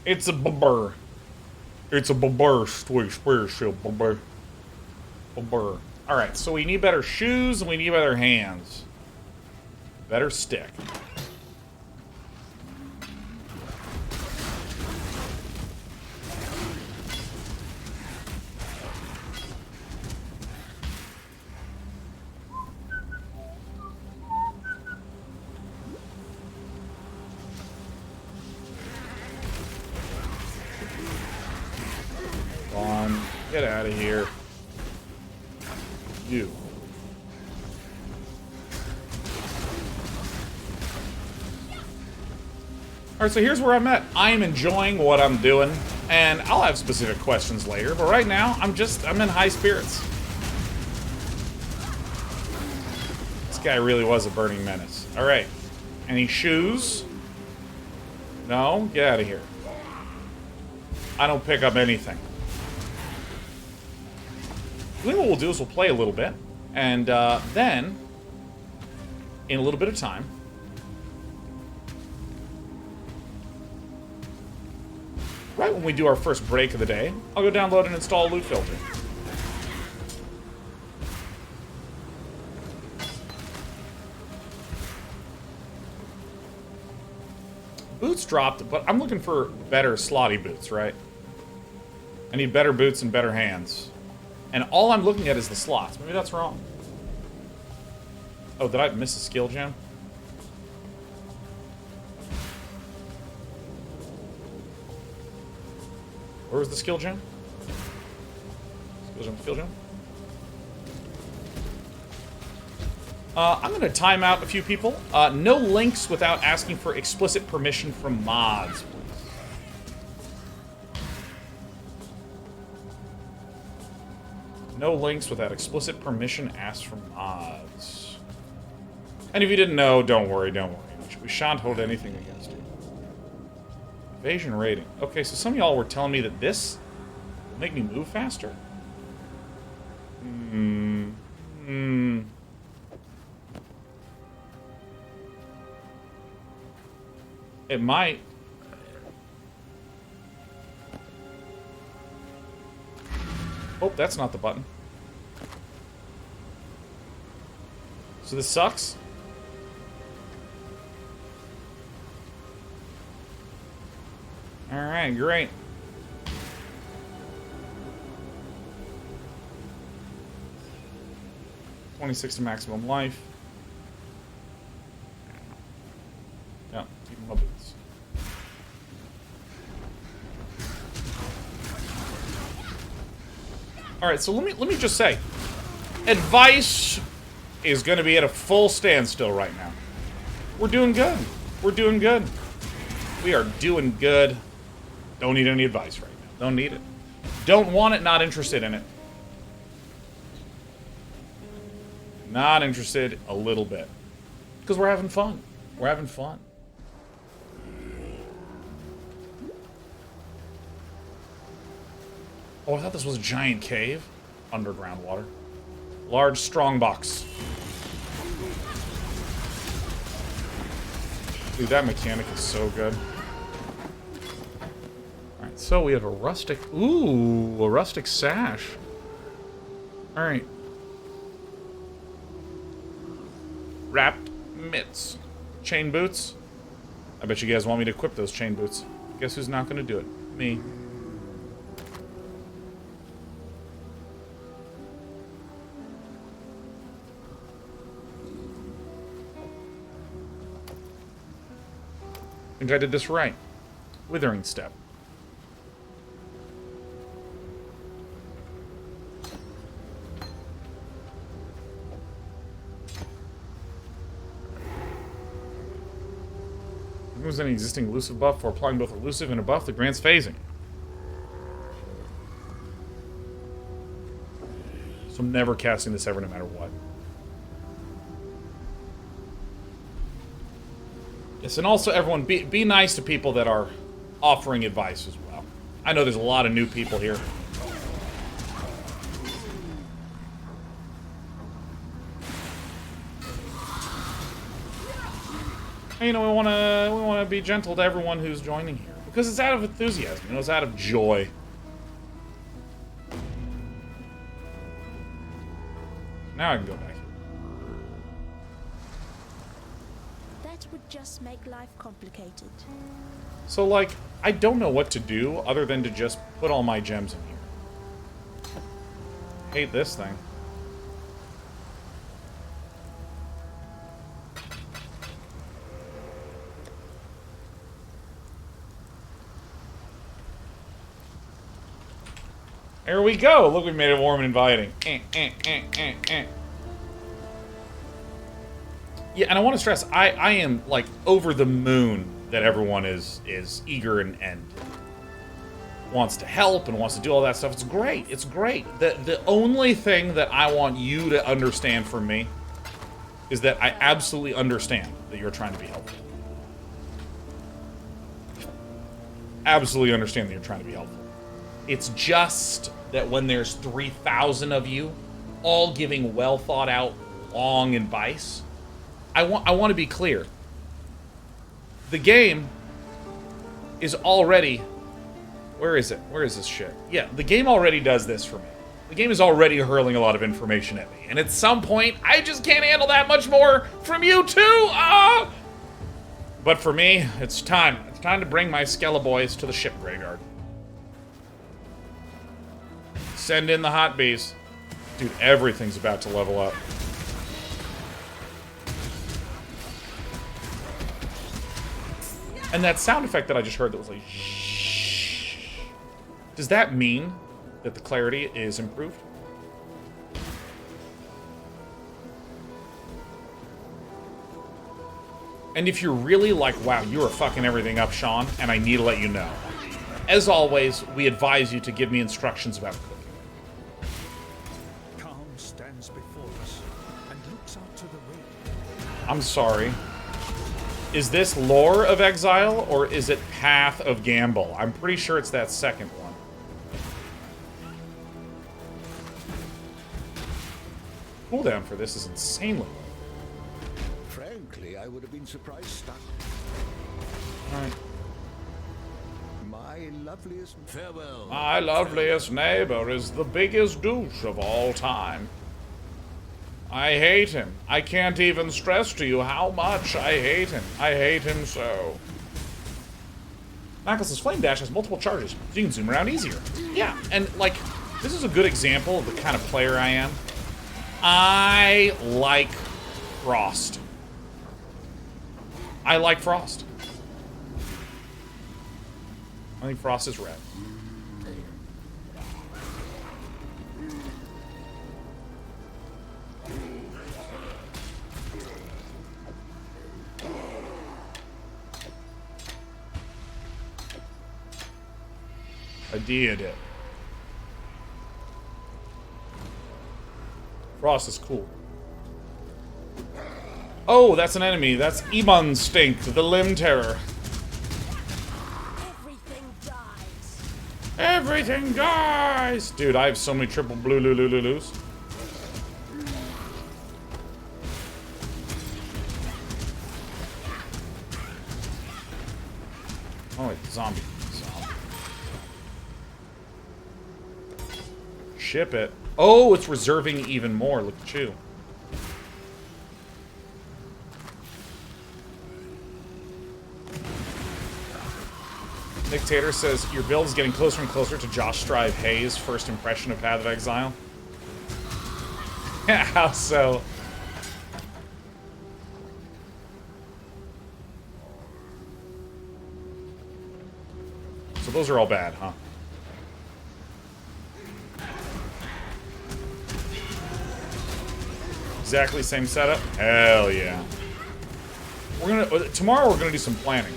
It's a bubber. It's a bubber spirit shield. Bubber. Bubber. Alright, so we need better shoes and we need better hands. Better stick. Come on, get out of here. You. Alright, so here's where I'm at. I am enjoying what I'm doing, and I'll have specific questions later, but right now, I'm in high spirits. This guy really was a burning menace. Alright. Any shoes? No? Get out of here. I don't pick up anything. I think what we'll do is we'll play a little bit, and then, in a little bit of time, right when we do our first break of the day, I'll go download and install a loot filter. Boots dropped, but I'm looking for better slotty boots, right? I need better boots and better hands. And all I'm looking at is the slots. Maybe that's wrong. Oh, did I miss a skill gem? Where was the skill gem? Skill gem? I'm going to time out a few people. No links without asking for explicit permission from mods, please. No links without explicit permission asked from mods. And if you didn't know, don't worry, don't worry. We shan't hold anything against you. Evasion rating. Okay, so some of y'all were telling me that this will make me move faster. It might. Oh, that's not the button. So this sucks? Alright, great. $26 to maximum life. Alright, so let me just say. Advice is going to be at a full standstill right now. We're doing good. We're doing good. We are doing good. Don't need any advice right now. Don't need it. Don't want it, not interested in it. Not interested a little bit. Because we're having fun. We're having fun. Oh, I thought this was a giant cave. Underground water. Large, strong box. Dude, that mechanic is so good. Alright, so we have a rustic... Ooh, a rustic sash. Alright. Wrapped mitts. Chain boots. I bet you guys want me to equip those chain boots. Guess who's not going to do it? Me. I think I did this right. Withering step. Removes any existing elusive buff for applying both elusive and a buff that grants phasing. So I'm never casting this ever, no matter what. Yes, and also everyone, be nice to people that are offering advice as well. I know there's a lot of new people here. And, you know, we wanna be gentle to everyone who's joining here because it's out of enthusiasm. You know, it's out of joy. Now I can go back. That would just make life complicated. So, like, I don't know what to do other than to just put all my gems in here. Hate this thing. There we go! Look, we made it warm and inviting. Yeah, and I want to stress, I am, like, over the moon that everyone is eager and wants to help and wants to do all that stuff. It's great. It's great. The only thing that I want you to understand from me is that I absolutely understand that you're trying to be helpful. Absolutely understand that you're trying to be helpful. It's just that when there's 3,000 of you all giving well thought out long advice, I want to be clear. The game is already... Where is it? Where is this shit? Yeah, the game already does this for me. The game is already hurling a lot of information at me. And at some point, I just can't handle that much more from you too! Ah! But for me, it's time. It's time to bring my Skeleborgs to the ship graveyard. Send in the hot bees. Dude, everything's about to level up. And that sound effect that I just heard that was like shh. Does that mean that the clarity is improved? And if you're really like, wow, you are fucking everything up, Sean, and I need to let you know. As always, we advise you to give me instructions about cooking. Calm stands before us and looks out to the wind. I'm sorry. Is this Lore of Exile, or is it Path of Gamble? I'm pretty sure it's that second one. Cooldown for this is insanely low. Frankly, I would have been surprised stuck. Alright. My loveliest farewell. My loveliest neighbor is the biggest douche of all time. I hate him. I can't even stress to you how much I hate him. I hate him so. Knuckles' Flame Dash has multiple charges, so you can zoom around easier. Yeah, and, like, this is a good example of the kind of player I am. I like Frost. I like Frost. I think Frost is red. I did. Frost is cool. Oh, that's an enemy. That's Ebon Stink, the Limb Terror. Everything dies. Everything dies! Dude, I have so many triple blue lulululus. Oh, wait, zombie. Ship it. Oh, it's reserving even more. Look at you. Dictator says, your build is getting closer and closer to Josh Strive Hayes' first impression of Path of Exile. How so? So those are all bad, huh? Exactly same setup? Hell yeah. Tomorrow we're gonna do some planning.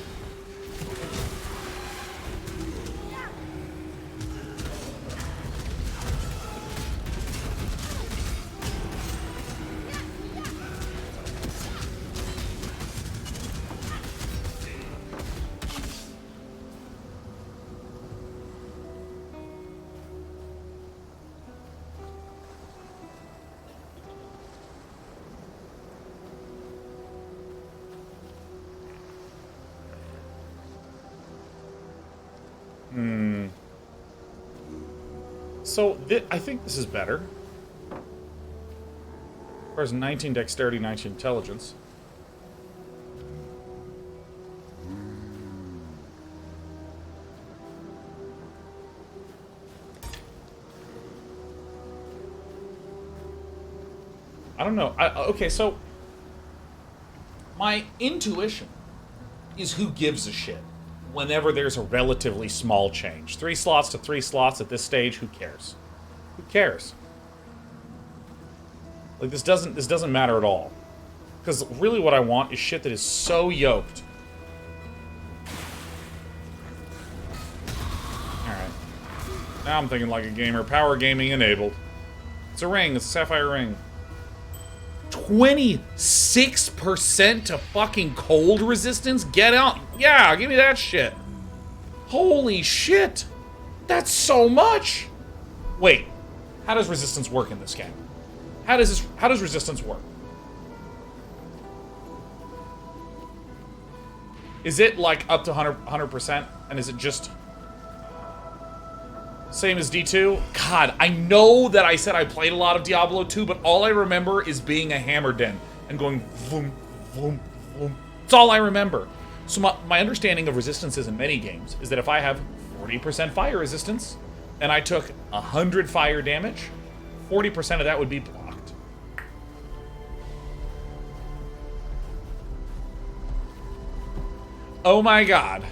So, I think this is better. There's 19 dexterity, 19 intelligence. I don't know. Okay, so my intuition is who gives a shit whenever there's a relatively small change. 3 slots to 3 slots at this stage, who cares? Who cares? Like, this doesn't matter at all. Because really what I want is shit that is so yoked. Alright. Now I'm thinking like a gamer. Power gaming enabled. It's a ring. It's a sapphire ring. 26% to fucking cold resistance? Get out. Yeah, give me that shit. Holy shit. That's so much. Wait. How does resistance work in this game? How does resistance work? Is it like up to 100%? And is it just same as D2? God, I know that I said I played a lot of Diablo 2, but all I remember is being a hammer den and going vroom, vroom, vroom. That's all I remember. So my understanding of resistances in many games is that if I have 40% fire resistance and I took 100 fire damage, 40% of that would be blocked. Oh my god.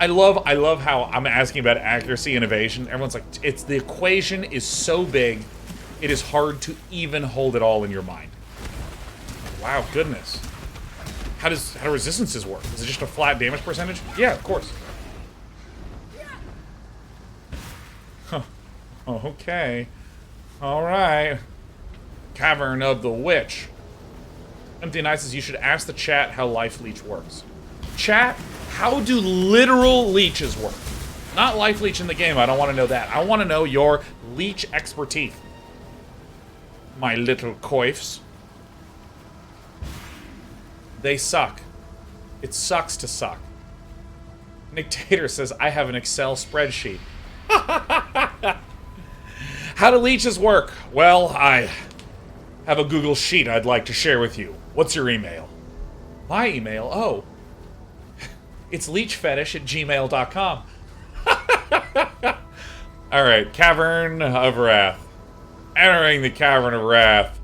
I love how I'm asking about accuracy and evasion. Everyone's like, the equation is so big, it is hard to even hold it all in your mind. Wow, goodness. How do resistances work? Is it just a flat damage percentage? Yeah, of course. Huh. Okay. Alright. Cavern of the Witch. Empty Night says you should ask the chat how Life Leech works. Chat, how do literal leeches work? Not Life Leech in the game, I don't want to know that. I want to know your leech expertise. My little coifs. They suck. It sucks to suck. Nick Tater says, I have an Excel spreadsheet. How do leeches work? Well, I have a Google Sheet I'd like to share with you. What's your email? My email? Oh. It's leechfetish@gmail.com. Alright, Cavern of Wrath. Entering the Cavern of Wrath.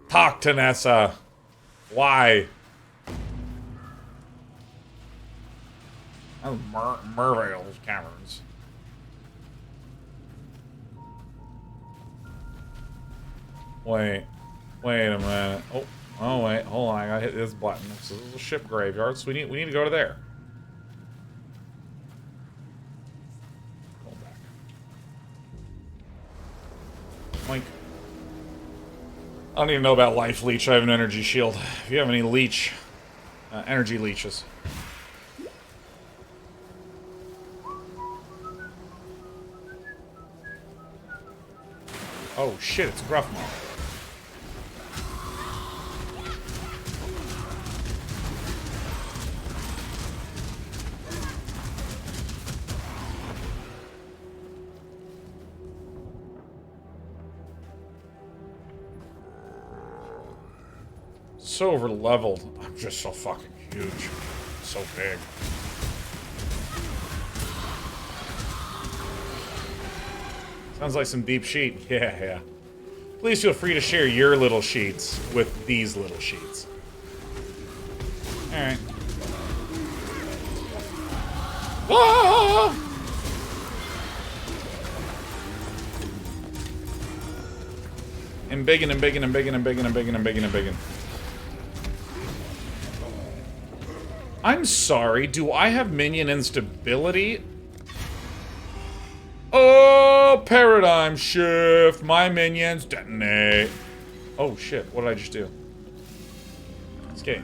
Talk to Nessa. Why? Mervale's caverns. Wait a minute. Oh wait, hold on. I gotta hit this button. This is a ship graveyard, so we need to go to there. I don't even know about life leech. I have an energy shield. If you have any leech, energy leeches. Oh shit, it's Gruffmaw. So over leveled. I'm just so fucking huge. So big. Sounds like some deep sheet. Yeah, yeah. Please feel free to share your little sheets with these little sheets. Alright. Ah! And biggin' and biggin' and biggin' and biggin' and biggin' and biggin' and biggin'. I'm sorry, do I have minion instability? Oh, paradigm shift. My minions detonate. Oh shit, what did I just do? Escape.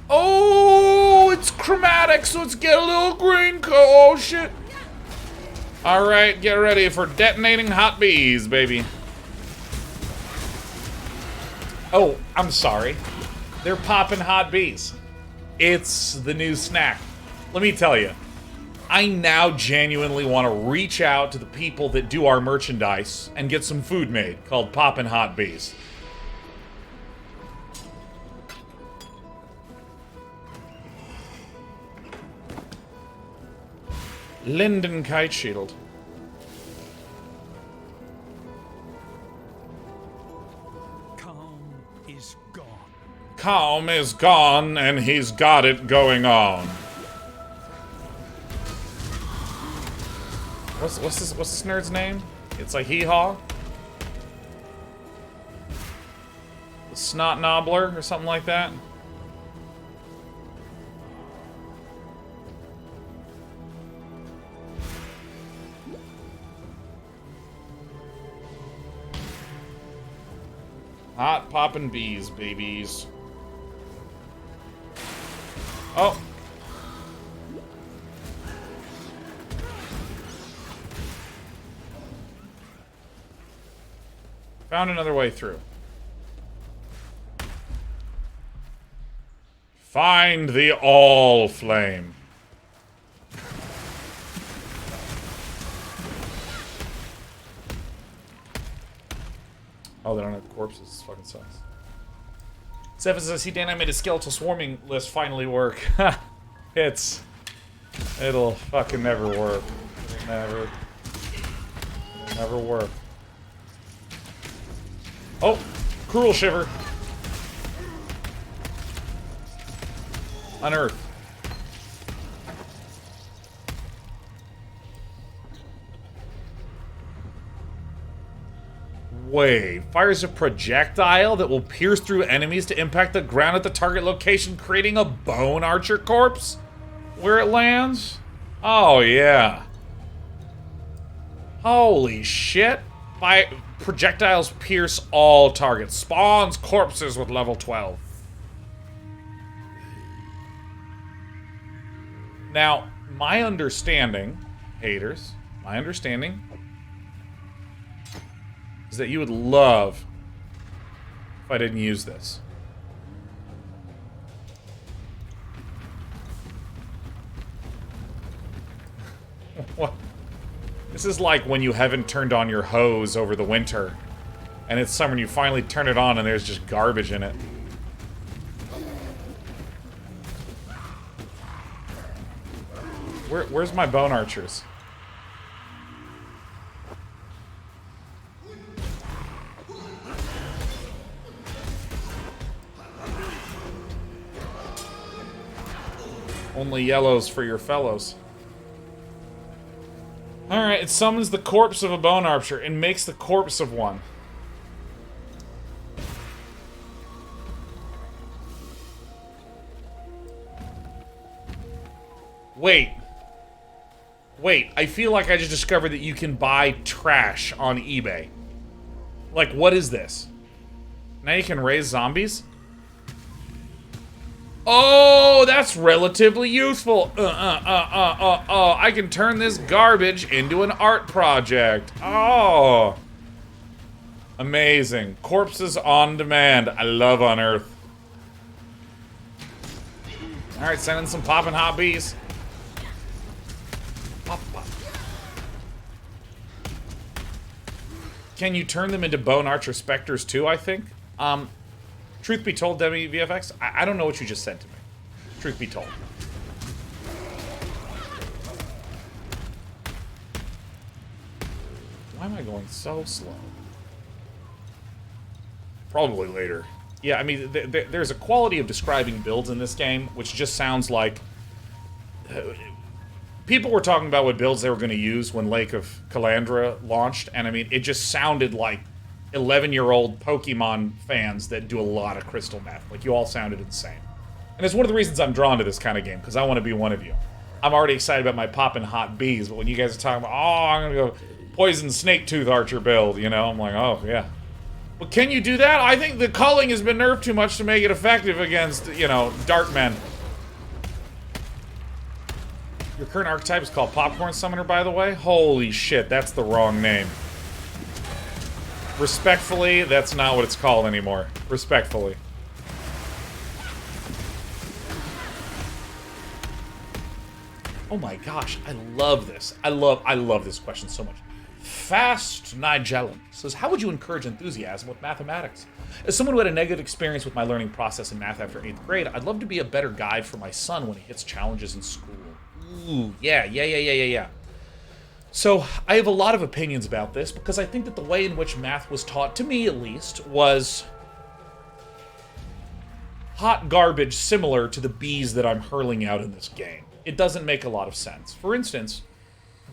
Oh, it's chromatic, so let's get a little green oh shit. Alright, get ready for detonating hot bees, baby. Oh, I'm sorry. They're popping hot bees. It's the new snack. Let me tell you, I now genuinely want to reach out to the people that do our merchandise and get some food made called Poppin' Hot Bees. Linden Kite Shield. Calm is gone. Calm is gone, and he's got it going on. What's this nerd's name? It's like Hee-Haw? The Snot Nobbler or something like that? Hot poppin' bees, babies. Oh. Found another way through. Find the all flame. Oh, they don't have corpses. This fucking sucks. Seven says, see, Dan, I made a skeletal swarming list finally work. It'll fucking never work. It'll never work. Oh, cruel shiver. Unearth. Wait, fires a projectile that will pierce through enemies to impact the ground at the target location, creating a bone archer corpse where it lands? Oh, yeah. Holy shit. Projectiles pierce all targets. Spawns corpses with level 12. Now, my understanding, haters, my understanding is that you would love if I didn't use this. What? This is like when you haven't turned on your hose over the winter, and it's summer and you finally turn it on and there's just garbage in it. Where's my bone archers? Only yellows for your fellows. Alright, it summons the corpse of a bone archer and makes the corpse of one. Wait. Wait, I feel like I just discovered that you can buy trash on eBay. Like, what is this? Now you can raise zombies? Oh, that's relatively useful. I can turn this garbage into an art project. Oh. Amazing. Corpses on demand. I love Unearth. Alright, send in some poppin' hot bees. Pop, pop. Can you turn them into Bone Archer Spectres too, I think? Truth be told, Demi VFX, I don't know what you just said to me. Truth be told. Why am I going so slow? Probably later. Yeah, I mean, there's a quality of describing builds in this game, which just sounds like... people were talking about what builds they were going to use when Lake of Kalandra launched, and I mean, it just sounded like 11-year-old Pokemon fans that do a lot of crystal meth. Like, you all sounded insane. And it's one of the reasons I'm drawn to this kind of game, because I want to be one of you. I'm already excited about my poppin' hot bees, but when you guys are talking about, oh, I'm going to go poison snake tooth archer build, you know, I'm like, oh, yeah. But can you do that? I think the culling has been nerfed too much to make it effective against, you know, dark men. Your current archetype is called Popcorn Summoner, by the way. Holy shit, that's the wrong name. Respectfully, that's not what it's called anymore. Respectfully. Oh my gosh, I love this. I love this question so much. Fast Nigellin says, how would you encourage enthusiasm with mathematics? As someone who had a negative experience with my learning process in math after 8th grade, I'd love to be a better guide for my son when he hits challenges in school. Ooh, yeah. So, I have a lot of opinions about this, because I think that the way in which math was taught, to me at least, was hot garbage similar to the bees that I'm hurling out in this game. It doesn't make a lot of sense. For instance,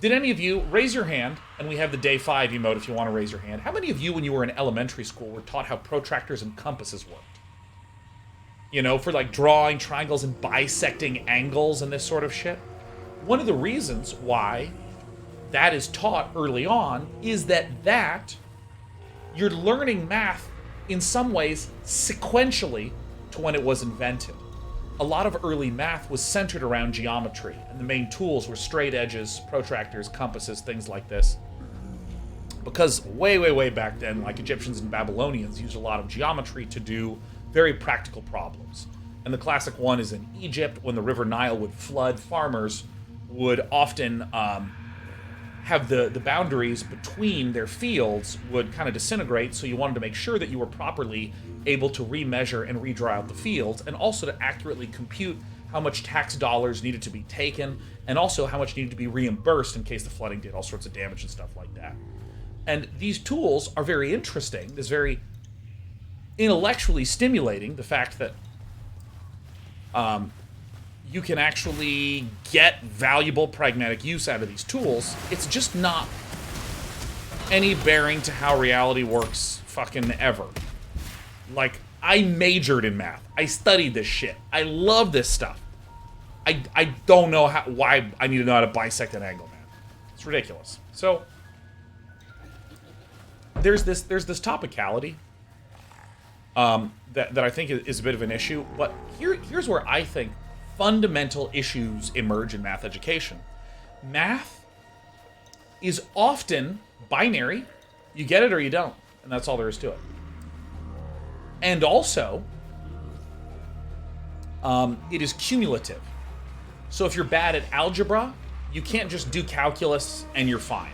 did any of you, raise your hand, and we have the day 5 emote if you want to raise your hand, how many of you when you were in elementary school were taught how protractors and compasses worked? You know, for like drawing triangles and bisecting angles and this sort of shit? One of the reasons why that is taught early on is that you're learning math in some ways sequentially to when it was invented. A lot of early math was centered around geometry, and the main tools were straight edges, protractors, compasses, things like this. Because way back then, like Egyptians and Babylonians used a lot of geometry to do very practical problems. And the classic one is in Egypt, when the River Nile would flood, farmers would often have the boundaries between their fields would kind of disintegrate, so you wanted to make sure that you were properly able to remeasure and redraw out the fields, and also to accurately compute how much tax dollars needed to be taken, and also how much needed to be reimbursed in case the flooding did all sorts of damage and stuff like that. And these tools are very interesting. It's very intellectually stimulating, the fact that you can actually get valuable pragmatic use out of these tools. It's just not any bearing to how reality works fucking ever. Like, I majored in math. I studied this shit. I love this stuff. I don't know why I need to know how to bisect an angle, man. It's ridiculous. So, there's this topicality that I think is a bit of an issue, but here's where I think fundamental issues emerge in math education. Math is often binary. You get it or you don't, and that's all there is to it. And also, it is cumulative. So if you're bad at algebra, you can't just do calculus and you're fine.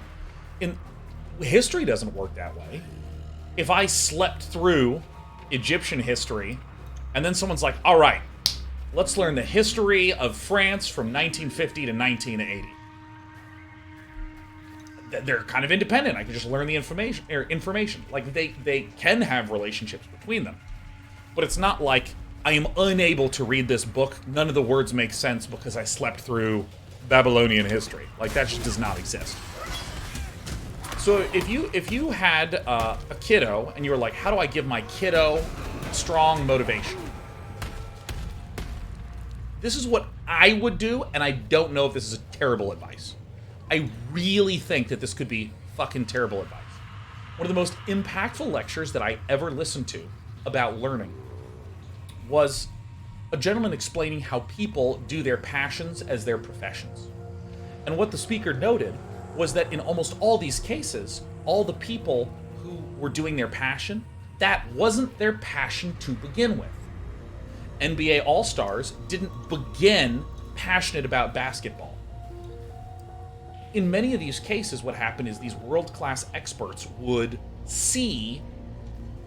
History doesn't work that way. If I slept through Egyptian history, and then someone's like, all right, let's learn the history of France from 1950 to 1980. They're kind of independent. I can just learn the information. Like, they can have relationships between them. But it's not like I am unable to read this book. None of the words make sense because I slept through Babylonian history. Like, that just does not exist. So if you had a kiddo and you were like, how do I give my kiddo strong motivation? This is what I would do, and I don't know if this is terrible advice. I really think that this could be fucking terrible advice. One of the most impactful lectures that I ever listened to about learning was a gentleman explaining how people do their passions as their professions. And what the speaker noted was that in almost all these cases, all the people who were doing their passion, that wasn't their passion to begin with. NBA All-Stars didn't begin passionate about basketball. In many of these cases, what happened is these world-class experts would see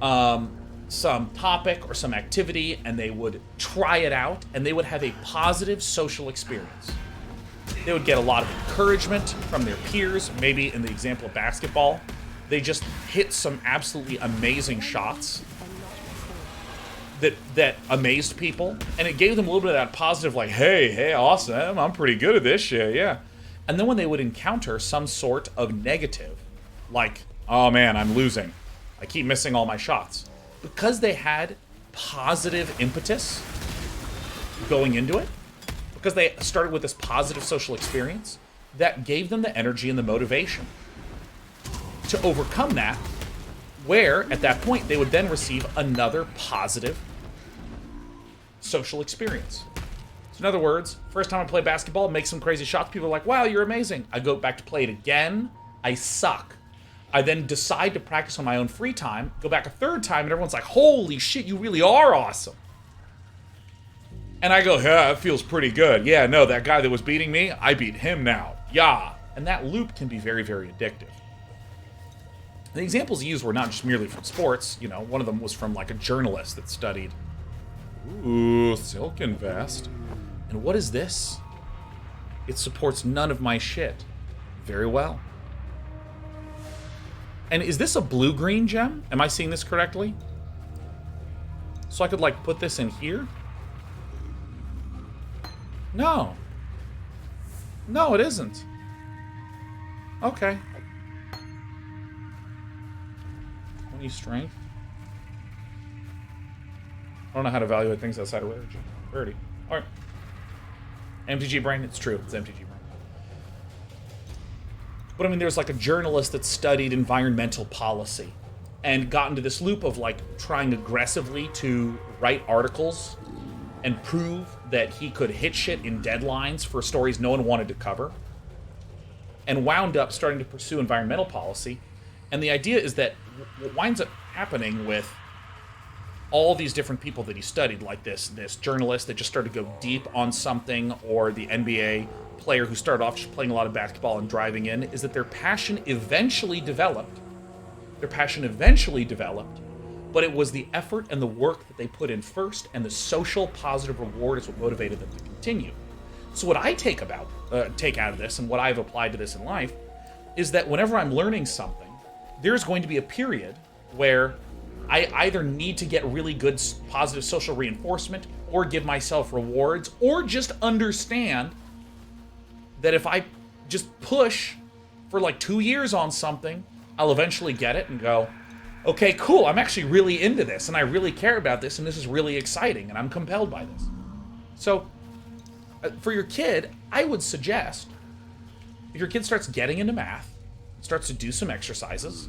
some topic or some activity, and they would try it out, and they would have a positive social experience. They would get a lot of encouragement from their peers. Maybe in the example of basketball, they just hit some absolutely amazing shots that amazed people, and it gave them a little bit of that positive, like, hey, awesome, I'm pretty good at this shit, yeah. And then when they would encounter some sort of negative, like, oh man, I'm losing, I keep missing all my shots, because they had positive impetus going into it, because they started with this positive social experience, that gave them the energy and the motivation to overcome that, where, at that point, they would then receive another positive social experience. So in other words, first time I play basketball, make some crazy shots, people are like, wow, you're amazing. I go back to play it again, I suck. I then decide to practice on my own free time, go back a third time, and everyone's like, holy shit, you really are awesome. And I go, yeah, it feels pretty good. Yeah, no, that guy that was beating me, I beat him now. Yeah. And that loop can be very, very addictive. The examples used were not just merely from sports. You know, one of them was from like a journalist that studied, ooh, silken vest. And what is this? It supports none of my shit. Very well. And is this a blue-green gem? Am I seeing this correctly? So I could like put this in here? No. No, it isn't. Okay. 20 strength. I don't know how to evaluate things outside of rarity. Alright. MTG brain, it's true. It's MTG brain. But I mean, there's like a journalist that studied environmental policy and got into this loop of like trying aggressively to write articles and prove that he could hit shit in deadlines for stories no one wanted to cover, and wound up starting to pursue environmental policy. And the idea is that what winds up happening with all these different people that he studied, like this journalist that just started to go deep on something, or the NBA player who started off just playing a lot of basketball and driving in, is that their passion eventually developed. But it was the effort and the work that they put in first, and the social positive reward is what motivated them to continue. So what I take out of this, and what I've applied to this in life, is that whenever I'm learning something, there's going to be a period where I either need to get really good positive social reinforcement, or give myself rewards, or just understand that if I just push for like 2 years on something, I'll eventually get it and go, okay, cool, I'm actually really into this, and I really care about this, and this is really exciting, and I'm compelled by this. So, for your kid, I would suggest, if your kid starts getting into math, starts to do some exercises,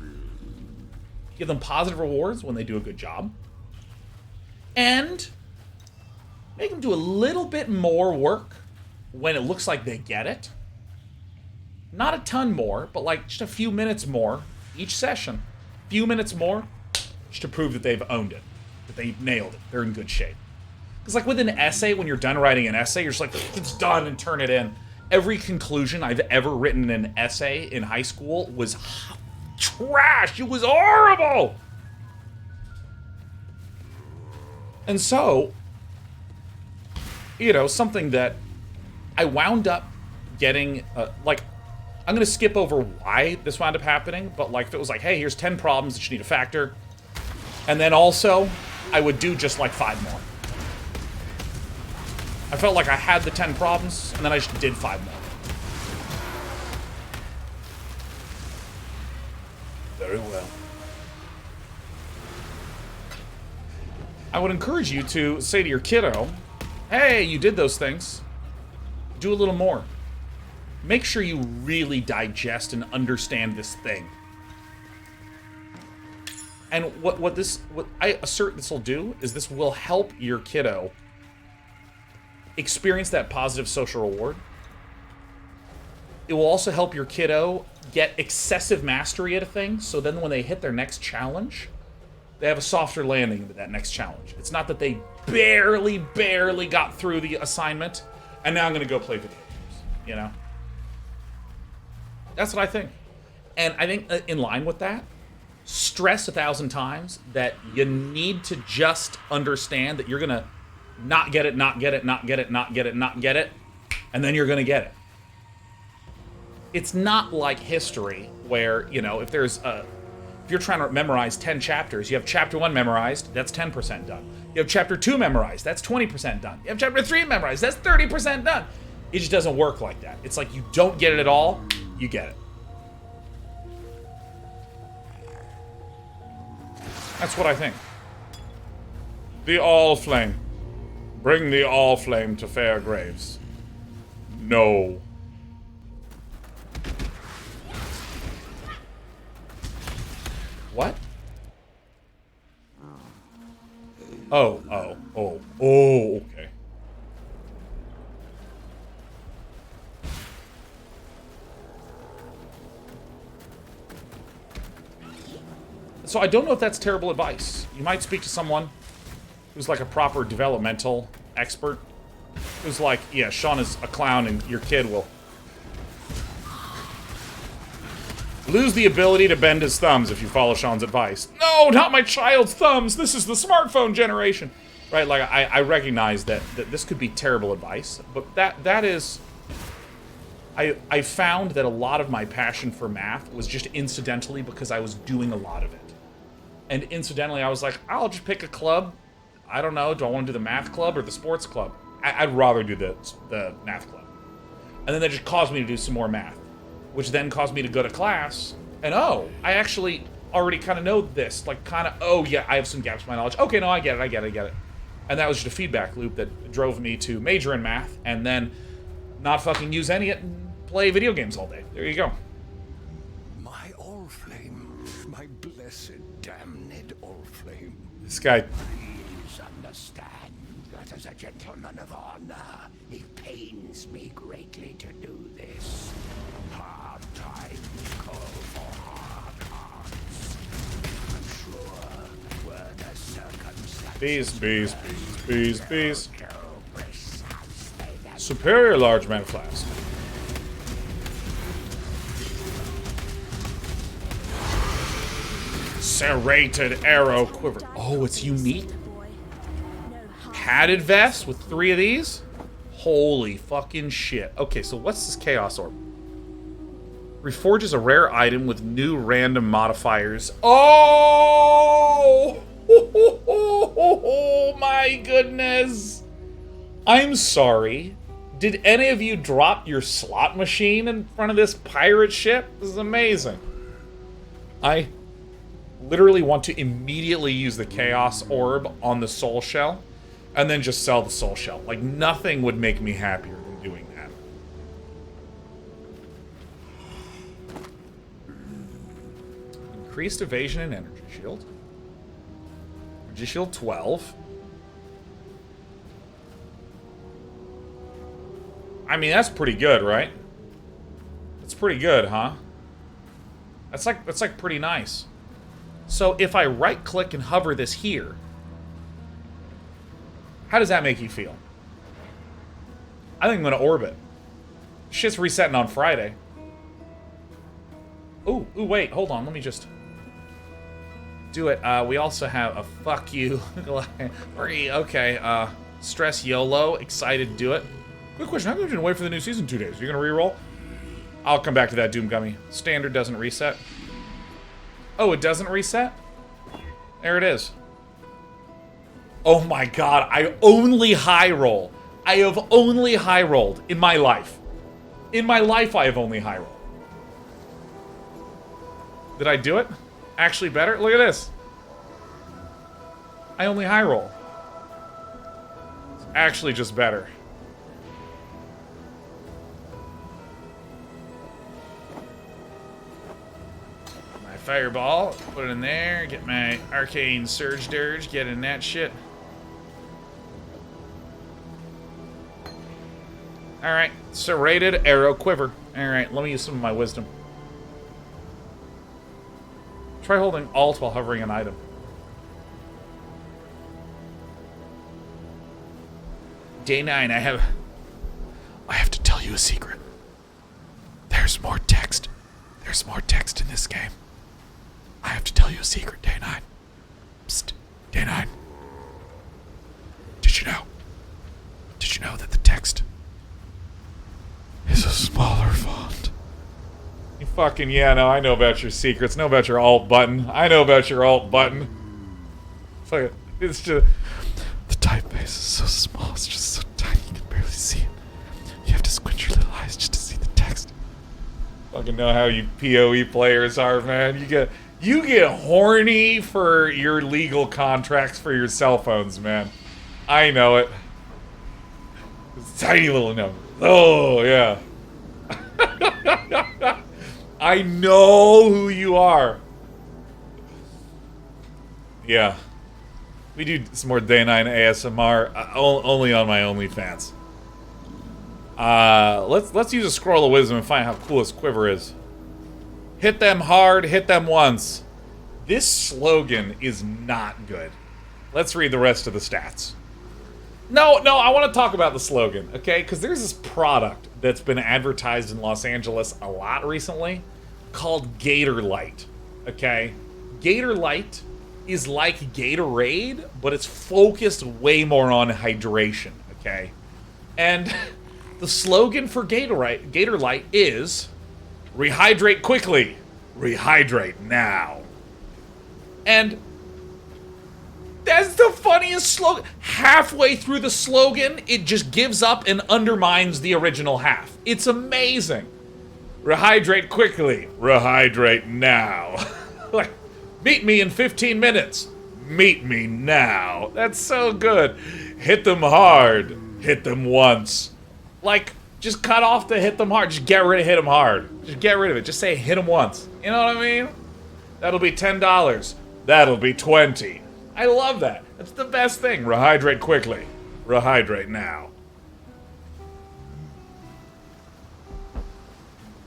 give them positive rewards when they do a good job, and make them do a little bit more work when it looks like they get it. Not a ton more, but like just a few minutes more each session. A few minutes more just to prove that they've owned it, that they've nailed it, they're in good shape. Because like with an essay, when you're done writing an essay, you're just like, it's done, and turn it in. Every conclusion I've ever written in an essay in high school was trash. It was horrible. And so, you know, something that I wound up getting, like, I'm going to skip over why this wound up happening, but like if it was like, hey, here's 10 problems that you need to factor, and then also I would do just like 5 more. I felt like I had the 10 problems, and then I just did 5 more. Very well. I would encourage you to say to your kiddo, hey, you did those things. Do a little more. Make sure you really digest and understand this thing. And what I assert this will do is this will help your kiddo experience that positive social reward. It will also help your kiddo get excessive mastery at a thing, so then when they hit their next challenge, they have a softer landing into that next challenge. It's not that they barely got through the assignment, and now I'm going to go play video games, you know? That's what I think. And I think in line with that, stress 1,000 times that you need to just understand that you're going to not get it, not get it, not get it, not get it, not get it, and then you're going to get it. It's not like history where, you know, if you're trying to memorize 10 chapters, you have chapter 1 memorized, that's 10% done. You have chapter 2 memorized, that's 20% done. You have chapter 3 memorized, that's 30% done. It just doesn't work like that. It's like you don't get it at all, you get it. That's what I think. The All Flame. Bring the All Flame to fair graves. No. What? Oh, okay. So I don't know if that's terrible advice. You might speak to someone who's like a proper developmental expert. Who's like, yeah, Sean is a clown and your kid will lose the ability to bend his thumbs if you follow Sean's advice. No, not my child's thumbs. This is the smartphone generation. Right, like I recognize that this could be terrible advice, but that is... I found that a lot of my passion for math was just incidentally because I was doing a lot of it. And incidentally, I was like, I'll just pick a club. I don't know, do I want to do the math club or the sports club? I'd rather do the math club. And then that just caused me to do some more math, which then caused me to go to class, and I actually already kind of know this. Like, oh yeah, I have some gaps in my knowledge. Okay, no, I get it. And that was just a feedback loop that drove me to major in math, and then not fucking use any of it and play video games all day. There you go. My Allflame, my blessed damned Allflame. This guy. Please understand that as a gentleman of honor, it pains me greatly to do this. Hard times call for hard hearts. I'm sure were the circumstances. Bees. Superior large man flask. Serrated arrow quiver. Oh, it's unique. Padded vest with 3 of these? Holy fucking shit. Okay, so what's this Chaos Orb? Reforges a rare item with new random modifiers. Oh! Oh my goodness. I'm sorry. Did any of you drop your slot machine in front of this pirate ship? This is amazing. I literally want to immediately use the Chaos Orb on the Soul Shell and then just sell the Soul Shell. Like, nothing would make me happier than doing that. Increased evasion and energy shield. Energy shield 12. I mean, that's pretty good, right? That's pretty good, huh? That's like pretty nice. So if I right-click and hover this here, how does that make you feel? I think I'm gonna orbit. Shit's resetting on Friday. Ooh, wait, hold on, let me just do it. We also have a fuck you. Okay, stress YOLO, excited to do it. Quick question, how come you didn't wait for the new season 2 days? You're gonna reroll? I'll come back to that, Doom Gummy. Standard doesn't reset. Oh, it doesn't reset? There it is. Oh my god, I only high roll. I have only high rolled in my life. In my life, I have only high rolled. Did I do it? Actually better? Look at this. I only high roll. It's actually just better. My fireball, put it in there. Get my arcane surge dirge, get in that shit. Alright, serrated arrow quiver. Alright, let me use some of my wisdom. Try holding Alt while hovering an item. Day 9, I have to tell you a secret. There's more text. There's more text in this game. I have to tell you a secret, Day 9. Psst, Day 9. Did you know? Did you know that the text is a smaller font? You fucking, yeah, no, I know about your secrets. Know about your alt button. I know about your alt button. Fuck it. It's just... The typeface is so small, it's just so tiny, you can barely see it. You have to squint your little eyes just to see the text. Fucking know how you PoE players are, man. You get horny for your legal contracts for your cell phones, man. I know it. It's tiny little number. Oh, yeah. I know who you are. Yeah. We do some more Day 9 ASMR, only on my OnlyFans. Let's use a scroll of wisdom and find how cool this quiver is. Hit them hard, hit them once. This slogan is not good. Let's read the rest of the stats. No, I want to talk about the slogan, okay? Because there's this product that's been advertised in Los Angeles a lot recently called Gator Light, okay? Gator Light is like Gatorade, but it's focused way more on hydration, okay? And the slogan for Gator Light is, rehydrate quickly, rehydrate now. And that's the funniest slogan. Halfway through the slogan, it just gives up and undermines the original half. It's amazing. Rehydrate quickly, rehydrate now. Like, meet me in 15 minutes. Meet me now. That's so good. Hit them hard. Hit them once. Like, just cut off the hit them hard. Just get rid of hit them hard. Just get rid of it. Just say hit them once. You know what I mean? That'll be $10. That'll be $20. I love that. That's the best thing. Rehydrate quickly. Rehydrate now.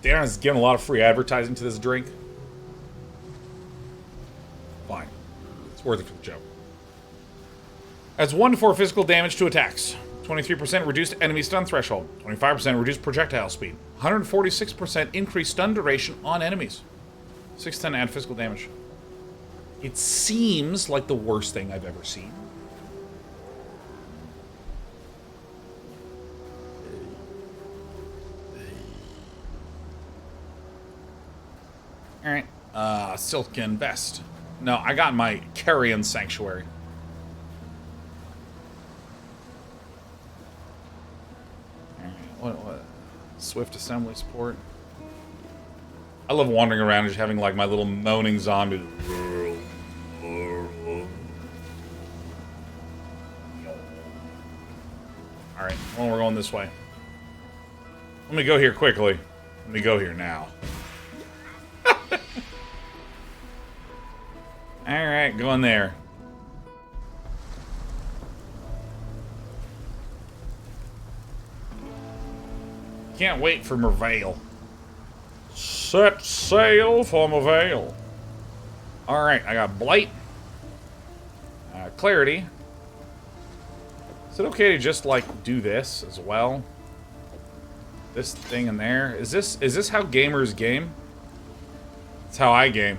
Darren's giving a lot of free advertising to this drink. Fine. It's worth it for the joke. Adds 1 to 4 physical damage to attacks. 23% reduced enemy stun threshold. 25% reduced projectile speed. 146% increased stun duration on enemies. 610 add physical damage. It seems like the worst thing I've ever seen. Alright. Silken vest. No, I got my Carrion Sanctuary. Alright, what? Swift assembly support. I love wandering around and just having like my little moaning zombie. Alright, well, we're going this way. Let me go here quickly. Let me go here now. Alright, going there. Can't wait for Mervale. Set sail for Mervale. Alright, I got Blight. Clarity. Is it okay to just, like, do this as well? This thing in there? Is this how gamers game? It's how I game.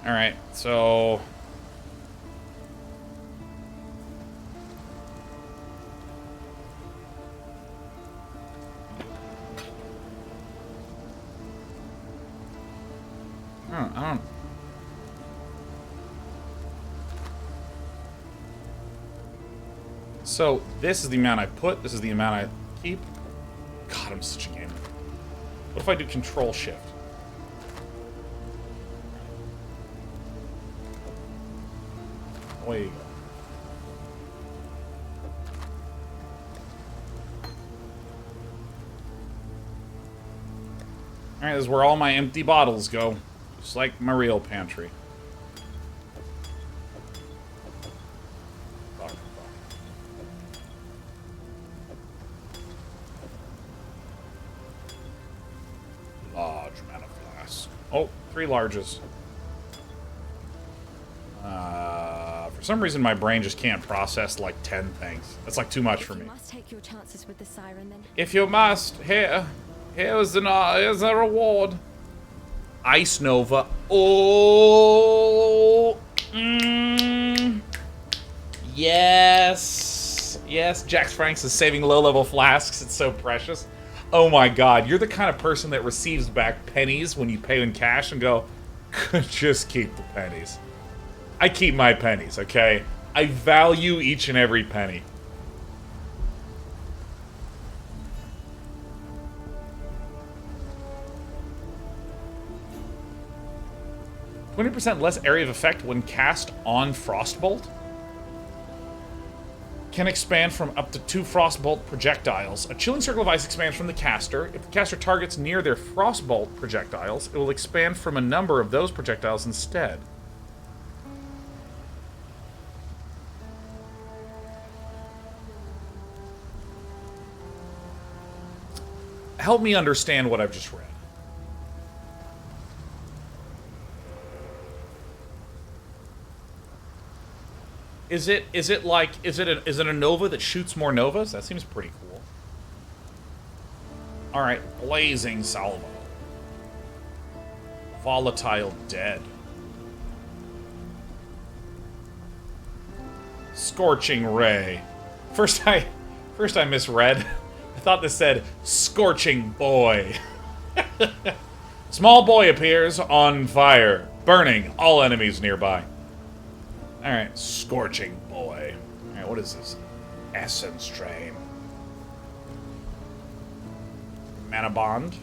Alright, so... I don't... So this is the amount I put. This is the amount I keep. God, I'm such a gamer. What if I do Control Shift? Away you go. Alright, this is where all my empty bottles go. Just like my real pantry. Large mana flask. Oh, 3 larges. For some reason, my brain just can't process like 10 things. That's like too much for me. You must take your chances with the siren then. If you must, here's a reward. Ice Nova. Oh, yes, yes. Jax Franks is saving low-level flasks. It's so precious. Oh my God, you're the kind of person that receives back pennies when you pay in cash and go, just keep the pennies. I keep my pennies, okay? I value each and every penny. %, less area of effect when cast on Frostbolt. Can expand from up to 2 Frostbolt projectiles. A chilling circle of ice expands from the caster. If the caster targets near their Frostbolt projectiles, it will expand from a number of those projectiles instead. Help me understand what I've just read. Is it a Nova that shoots more Novas? That seems pretty cool. Alright, Blazing Salvo. Volatile Dead. Scorching Ray. First I misread. I thought this said Scorching Boy. Small boy appears on fire, burning all enemies nearby. Alright, Scorching Boy. Alright, what is this? Essence Drain. Mana Bond.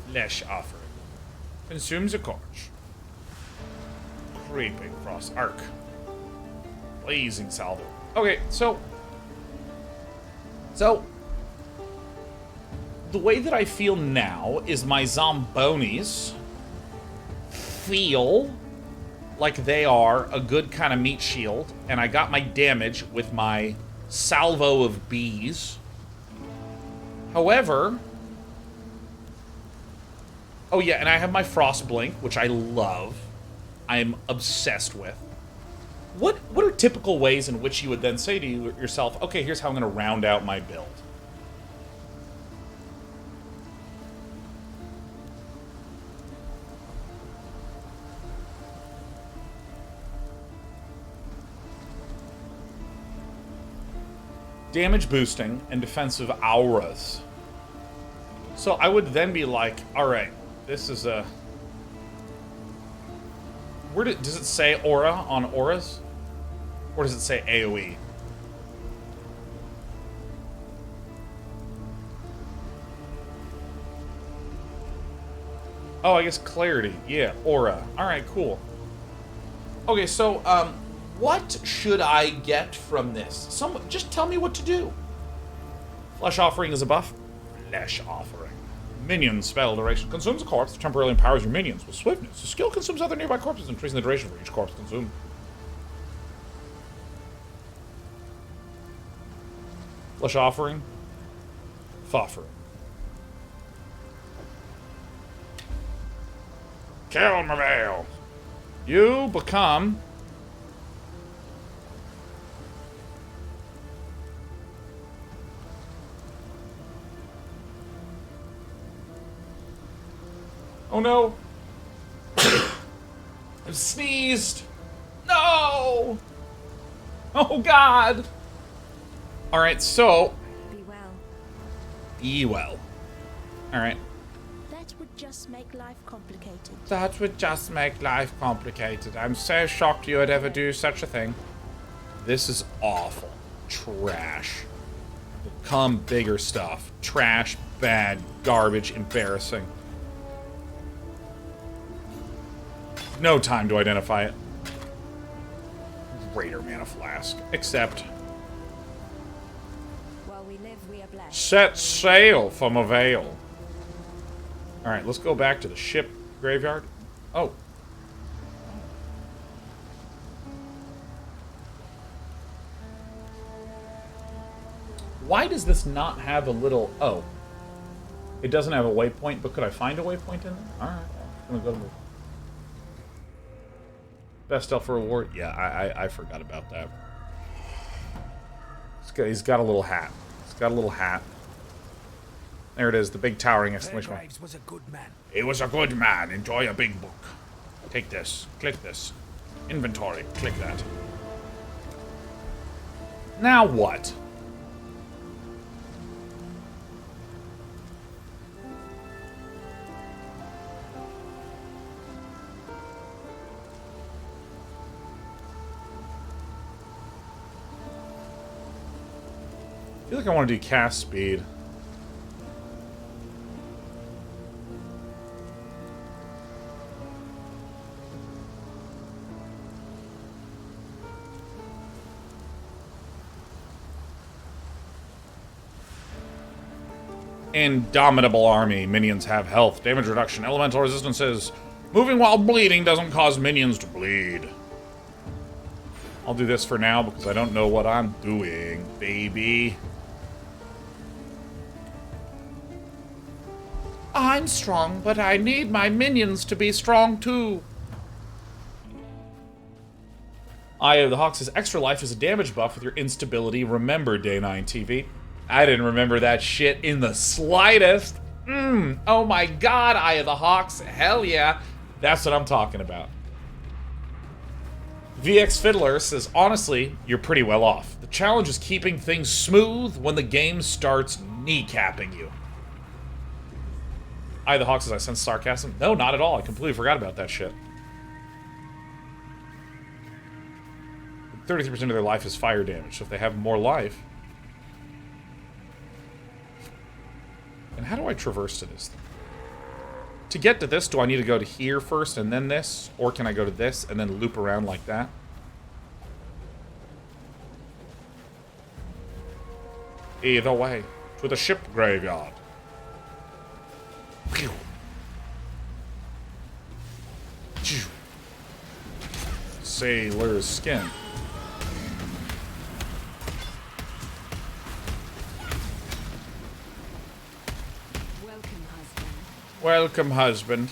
Flesh Offering. Consumes a corpse. Creeping Frost Arc. Blazing Salvo. Okay, so the way that I feel now is my Zombonis feel like they are a good kind of meat shield, and I got my damage with my salvo of bees. However, oh yeah, and I have my Frost Blink, which I love. I'm obsessed with. What are typical ways in which you would then say to yourself, okay, here's how I'm going to round out my build? Damage boosting and defensive auras. So I would then be like, all right, this is a... does it say aura on auras? Or does it say AoE? Oh, I guess clarity. Yeah, aura. Alright, cool. Okay, so, what should I get from this? Just tell me what to do. Flesh Offering is a buff. Flesh Offering. Minion spell duration. Consumes a corpse, temporarily empowers your minions with swiftness. The skill consumes other nearby corpses, increasing the duration for each corpse consumed. Flesh Offering. Foffering. Kill Merveil. You become... Oh no! I've sneezed! No! Oh god! Alright, so... Be well. Be well. Alright. That would just make life complicated. That would just make life complicated. I'm so shocked you would ever do such a thing. This is awful. Trash. Come bigger stuff. Trash, bad, garbage, embarrassing. No time to identify it. Greater mana flask. Except... While we live, we are blessed. set sail from a veil. Alright, let's go back to the ship graveyard. Oh. Why does this not have a little... Oh. It doesn't have a waypoint, but could I find a waypoint in there? Alright, I'm gonna go to the... Best elf reward? Yeah, I forgot about that. He's got a little hat. He's got a little hat. There it is, the big towering exclamation mark. Graves was a good man. He was a good man. Enjoy a big book. Take this. Click this. Inventory. Click that. Now what? I feel like I want to do cast speed. Indomitable army. Minions have health, damage reduction, elemental resistances. Moving while bleeding doesn't cause minions to bleed. I'll do this for now because I don't know what I'm doing, baby. I'm strong, but I need my minions to be strong too. Eye of the Hawk says extra life is a damage buff with your instability. Remember, Day 9 TV. I didn't remember that shit in the slightest. Oh my god, Eye of the Hawks. Hell yeah. That's what I'm talking about. VX Fiddler says, honestly, you're pretty well off. The challenge is keeping things smooth when the game starts kneecapping you. Eye of the Hawk says, I sense sarcasm. No, not at all. I completely forgot about that shit. 33% of their life is fire damage, so if they have more life... And how do I traverse to this thing? To get to this, do I need to go to here first and then this? Or can I go to this and then loop around like that? Either way, to the ship graveyard. Pew. Pew. Sailor's skin. Welcome, husband.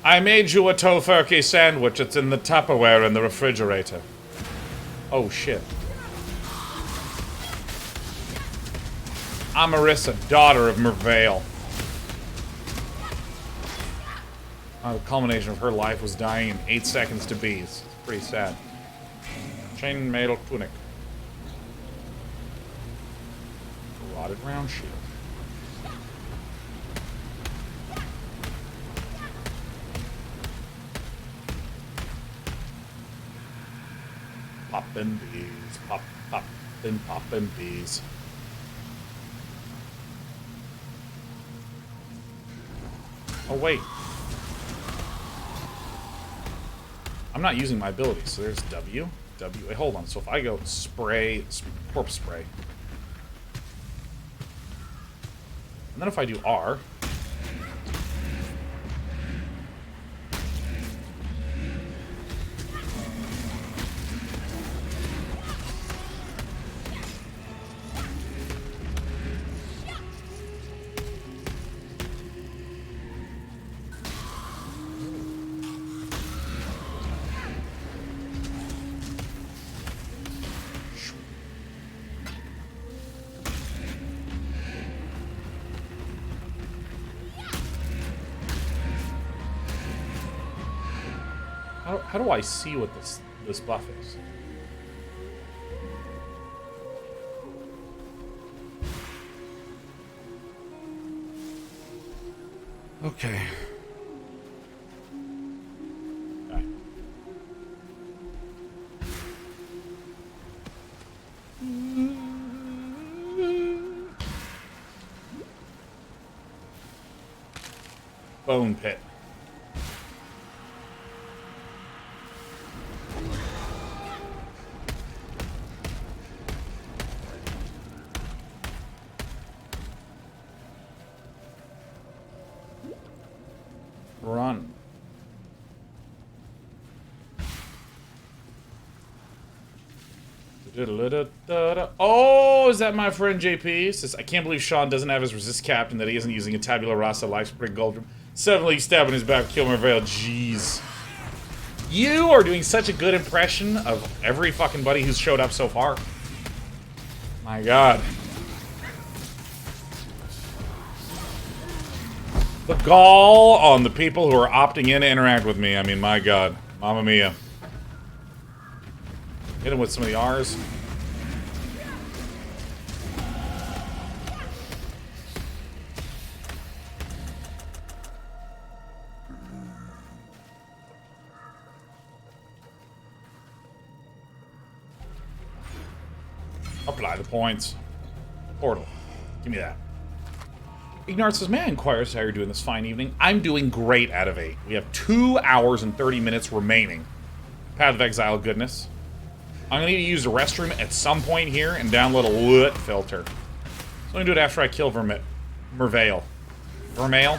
I made you a tofurkey sandwich. It's in the Tupperware in the refrigerator. Oh, shit. Amarissa, daughter of Mervale. The culmination of her life was dying in 8 seconds to bees. It's pretty sad. Chainmail tunic. Rotted round shield. Poppin' bees, poppin' bees. Oh wait. I'm not using my ability, so there's W. Wait, hold on. So if I go spray, corpse spray. And then if I do R. How do I see what this buff is? Okay. bone pit. Run. Oh, is that my friend JP? Says, I can't believe Sean doesn't have his resist captain, that he isn't using a tabula rasa life spring gold. Suddenly stabbing his back, kill Merveil. Jeez. You are doing such a good impression of every fucking buddy who's showed up so far. My god. The gall on the people who are opting in to interact with me. I mean, my god. Mamma mia. Hit him with some of the R's. Apply the points. Portal. Give me that. Ignart says, may I inquire how you're doing this fine evening? I'm doing great out of 8. We have 2 hours and 30 minutes remaining. Path of Exile goodness. I'm gonna need to use the restroom at some point here and download a LUT filter. So I'm gonna do it after I kill Merveil. Vermeil?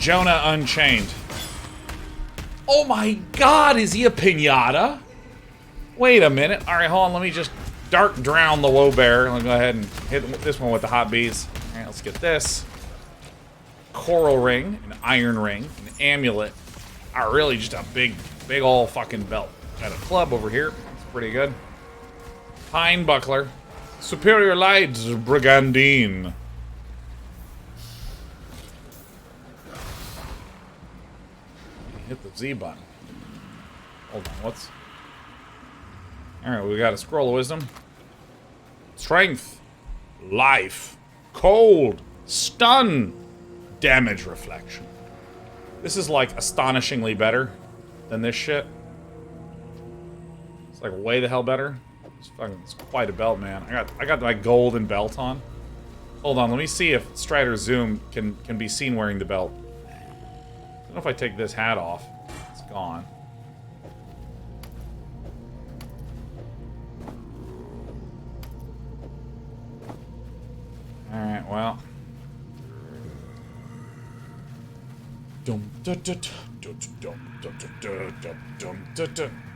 Jonah Unchained. Oh my god, is he a pinata? Wait a minute. Alright, hold on, let me just dark drown the woe bear. I'll go ahead and hit this one with the hot bees. Alright, let's get this. Coral ring, an iron ring, an amulet. Really just a big ol' fucking belt. Got a club over here. It's pretty good. Pine buckler. Superior lights, brigandine. Hit the Z button. Hold on, what's... Alright, we got a scroll of wisdom. Strength. Life. Cold. Stun. Damage reflection. This is like astonishingly better than this shit. It's like way the hell better. It's quite a belt, man. I got my golden belt on. Hold on, let me see if Strider Zoom can be seen wearing the belt. I don't know if I take this hat off. It's gone. Alright, well.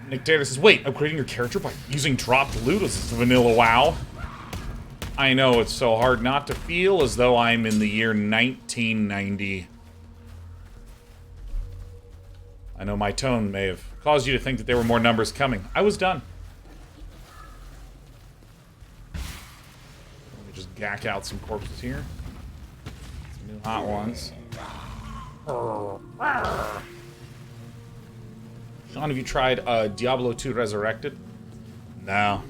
Nick Taylor says, wait, upgrading your character by using dropped loot? Is this vanilla WoW? I know, it's so hard not to feel as though I'm in the year 1990. I know my tone may have caused you to think that there were more numbers coming. I was done. Let me just gack out some corpses here. Some new hot ones. Sean, have you tried Diablo 2 Resurrected? No.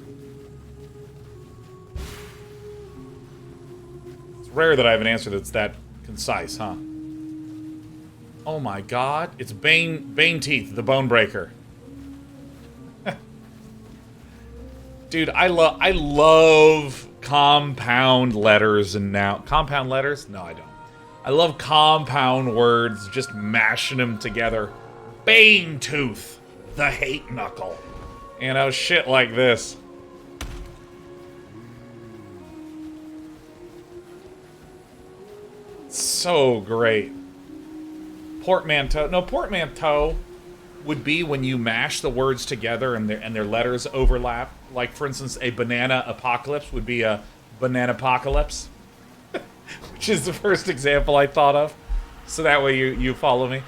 It's rare that I have an answer that's that concise, huh? Oh my god. It's Bane Teeth, the Bone Breaker. Dude, I love compound letters and now... Compound letters? No, I don't. I love compound words, just mashing them together. Bane Tooth, the Hate Knuckle. You know, shit like this. So great. Portmanteau. No, portmanteau would be when you mash the words together and their letters overlap. Like, for instance, a banana apocalypse would be a banana apocalypse. Which is the first example I thought of. So that way you follow me.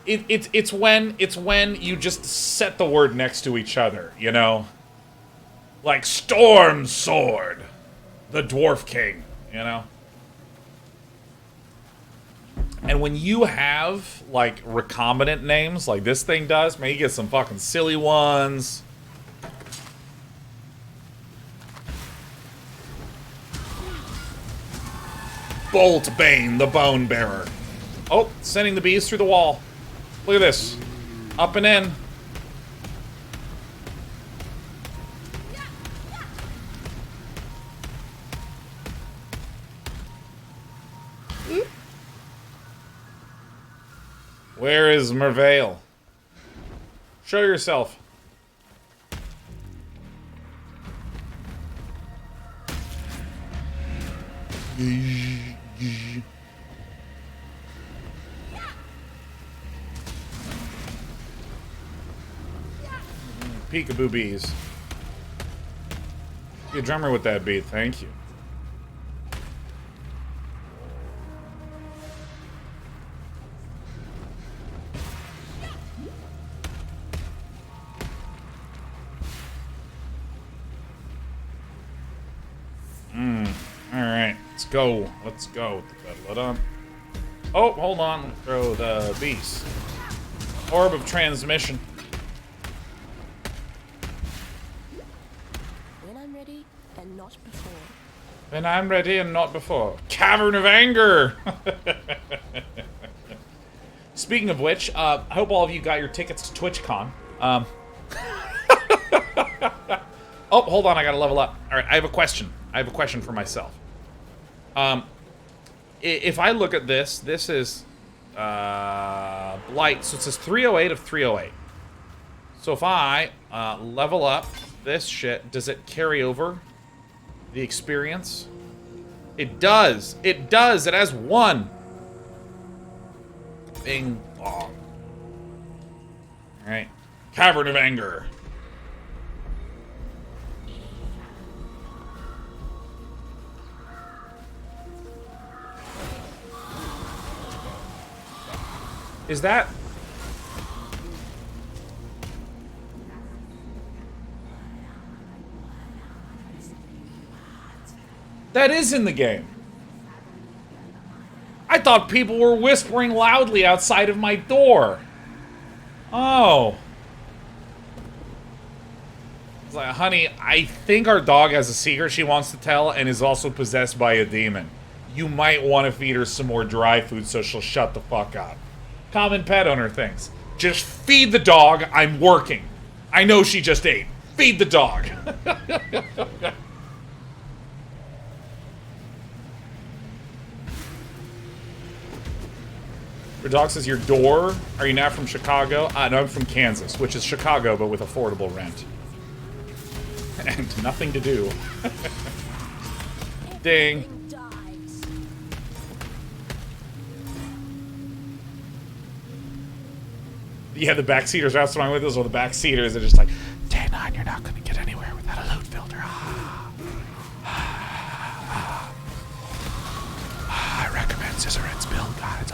It's when you just set the word next to each other, you know? Like Storm Sword, the Dwarf King, you know? And when you have, like, recombinant names, like this thing does, man, you get some fucking silly ones. Bolt Bane, the Bone Bearer. Oh, sending the bees through the wall. Look at this. Up and in. Where is Merveil? Show yourself. Peekaboo bees. Be a drummer with that beat, thank you. Alright, let's go. Let's go. Pedal it up. Oh, hold on. Throw the beast. Orb of transmission. When I'm ready, and not before. When I'm ready and not before. Cavern of Anger! Speaking of which, I hope all of you got your tickets to TwitchCon. Oh, hold on, I gotta level up. Alright, I have a question. I have a question for myself. If I look at this, this is Blight, so it says 308 of 308. So if I level up this shit, does it carry over the experience? It does. It does. It has 1. Bing bong. Alright. Cavern of Anger. Is that... That is in the game. I thought people were whispering loudly outside of my door. Oh. It's like, honey, I think our dog has a secret she wants to tell and is also possessed by a demon. You might want to feed her some more dry food so she'll shut the fuck up. Common pet owner things. Just feed the dog, I'm working. I know she just ate. Feed the dog. Redox says, your door? Are you now from Chicago? No, I'm from Kansas, which is Chicago, but with affordable rent. And nothing to do. Ding. Yeah, the backseaters are outside with us, or the backseaters are just like, Day 9, you're not going to get anywhere without a load filter. I recommend Scissorhead's build guides.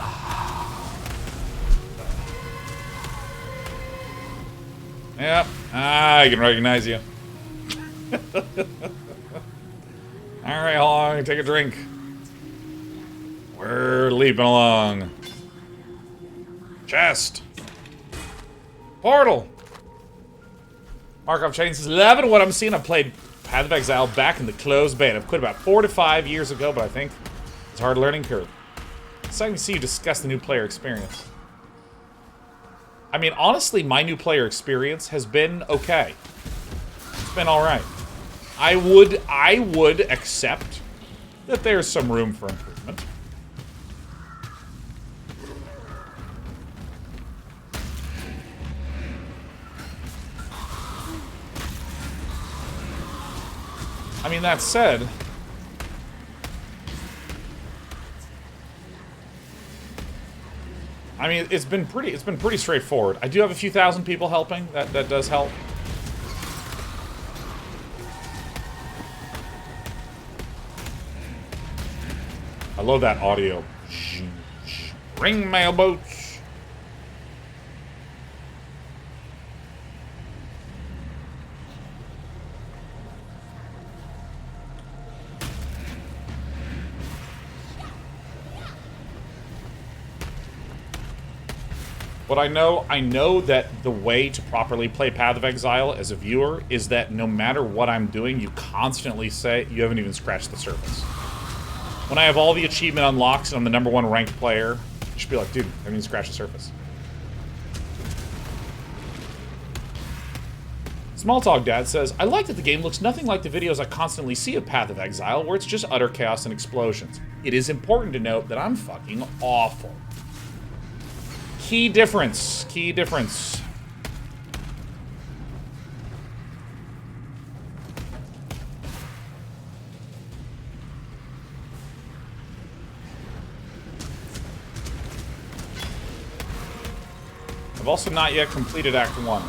Yep. I can recognize you. Alright, hold on, take a drink. We're leaping along. Chest. Portal. Markov Chain says, 11 what I'm seeing. I played Path of Exile back in the closed beta. I've quit about 4 to 5 years ago, but I think it's a hard learning curve. Exciting to see you discuss the new player experience. I mean, honestly, my new player experience has been okay. It's been alright. I would accept that there's some room for improvement. I mean, that said, I mean, it's been pretty straightforward. I do have a few thousand people helping. That does help. I love that audio. Ring mailboats. What I know that the way to properly play Path of Exile as a viewer is that no matter what I'm doing, you constantly say, you haven't even scratched the surface. When I have all the achievement unlocks and I'm the #1 ranked player, you should be like, dude, I haven't even scratched the surface. Small Talk Dad says, I like that the game looks nothing like the videos I constantly see of Path of Exile, where it's just utter chaos and explosions. It is important to note that I'm fucking awful. Key difference. Key difference. I've also not yet completed Act 1.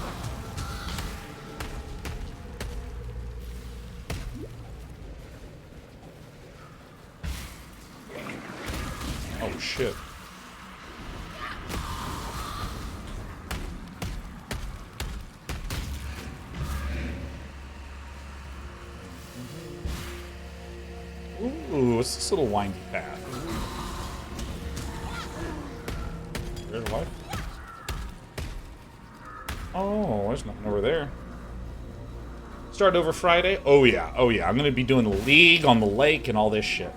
Oh, shit. Ooh, what's this little windy path? There's life. Oh, there's nothing over there. Start over Friday? Oh yeah, oh yeah. I'm gonna be doing the League on the lake and all this shit.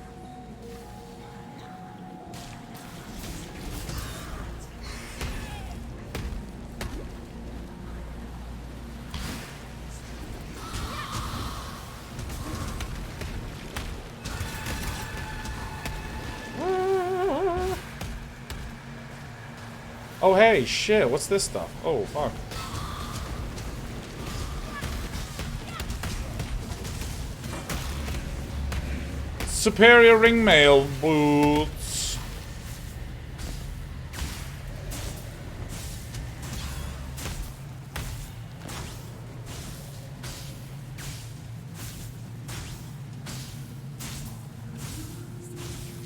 Oh hey, shit, what's this stuff? Oh, fuck. Superior ringmail boots.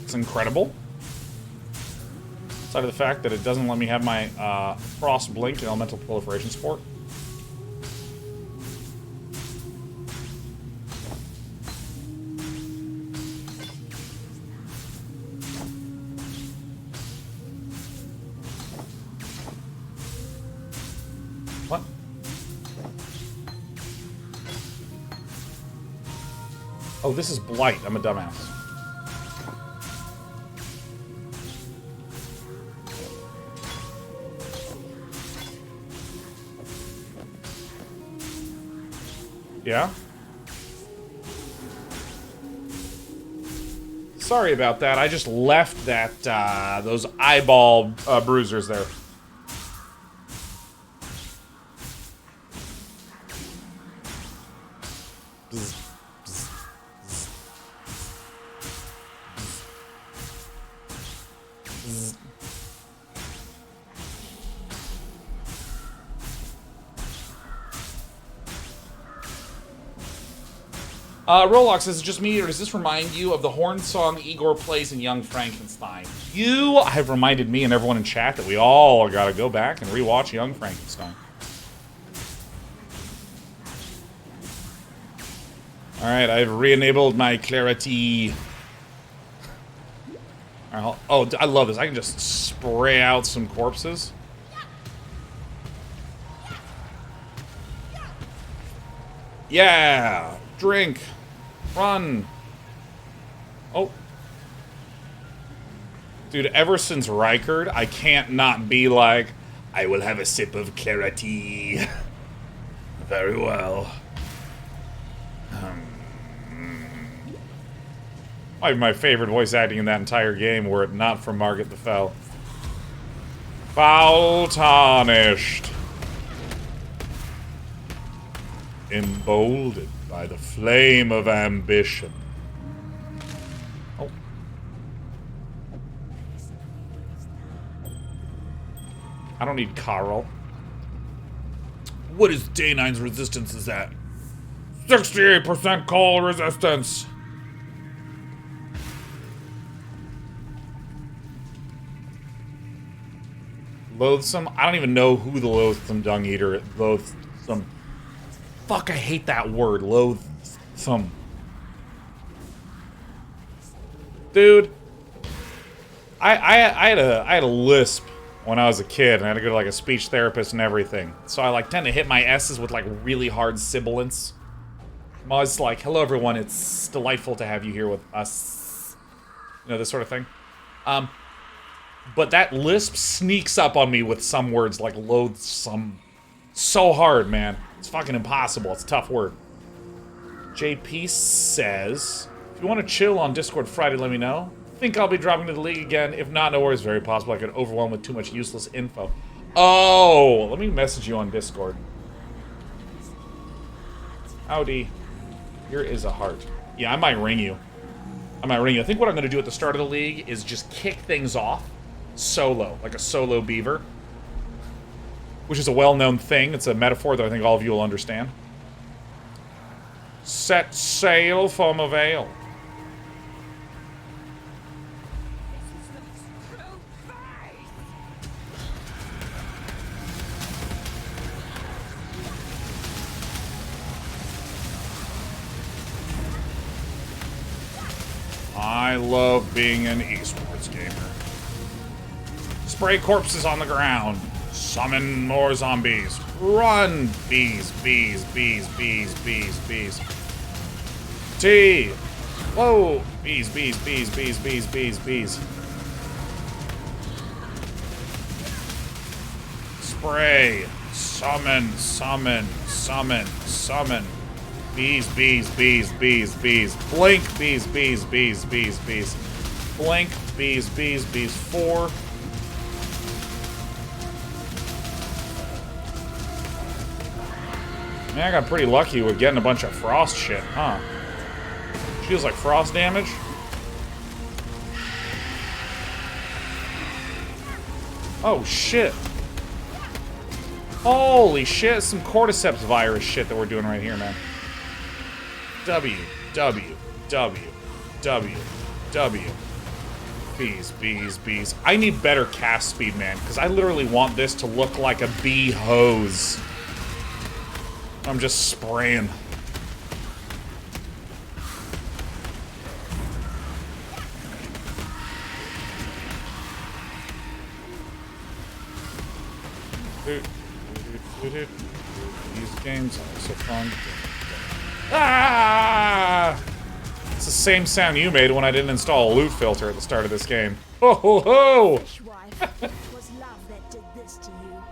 It's incredible. Aside of the fact that it doesn't let me have my Frost Blink and Elemental Proliferation Sport. What? Oh, this is Blight. I'm a dumbass. Yeah? Sorry about that. I just left that, those eyeball bruisers there. Bzz, bzz, bzz. Bzz. Rolox, is it just me, or does this remind you of the horn song Igor plays in Young Frankenstein? You have reminded me and everyone in chat that we all gotta go back and rewatch Young Frankenstein. Alright, I've re-enabled my clarity. Right, oh, I love this. I can just spray out some corpses. Yeah! Drink! Run! Oh. Dude, ever since Rykard, I can't not be like, I will have a sip of clarity. Very well. Might be my favorite voice acting in that entire game were it not for Margaret the Fell. Foul tarnished. Emboldened by the flame of ambition. Oh. I don't need Carl. What is Day 9's resistance is at? 68% call resistance. Loathsome? I don't even know who the loathsome dung eater is. Loathsome. Fuck, I hate that word. Loathsome. Dude. I had a lisp when I was a kid, and I had to go to like a speech therapist and everything. So I like tend to hit my S's with like really hard sibilants. I'm always like, hello everyone, it's delightful to have you here with us. You know, this sort of thing. But that lisp sneaks up on me with some words like loathsome. So hard, man. It's fucking impossible. It's a tough word. JP says, if you want to chill on Discord Friday, let me know. think I'll be dropping to the league again. If not, no worries. Very possible I could overwhelm with too much useless info. Oh, let me message you on Discord. Howdy. Here is a heart. Yeah, I might ring you. I think what I'm going to do at the start of the league is just kick things off solo, like a solo beaver. Which is a well-known thing. It's a metaphor that I think all of you will understand. Set sail from a veil. I love being an esports gamer. Spray corpses on the ground. Summon more zombies. Run! Bees, bees, bees, bees, bees, bees. T! Whoa! Bees, bees, bees, bees, bees, bees, bees. Spray. Summon, summon, summon, summon. Bees, bees, bees, bees, bees. Blink, bees, bees, bees, bees, bees. Blink, bees, bees, bees. 4. Man, I got pretty lucky with getting a bunch of frost shit, huh? Feels like frost damage. Oh, shit. Holy shit, some cordyceps virus shit that we're doing right here, man. W, W, W, W, W. Bees, bees, bees. I need better cast speed, man, because I literally want this to look like a bee hose. I'm just spraying. These games are so fun. Ah! It's the same sound you made when I didn't install a loot filter at the start of this game. Ho ho ho! Wife, it was love that did this to you.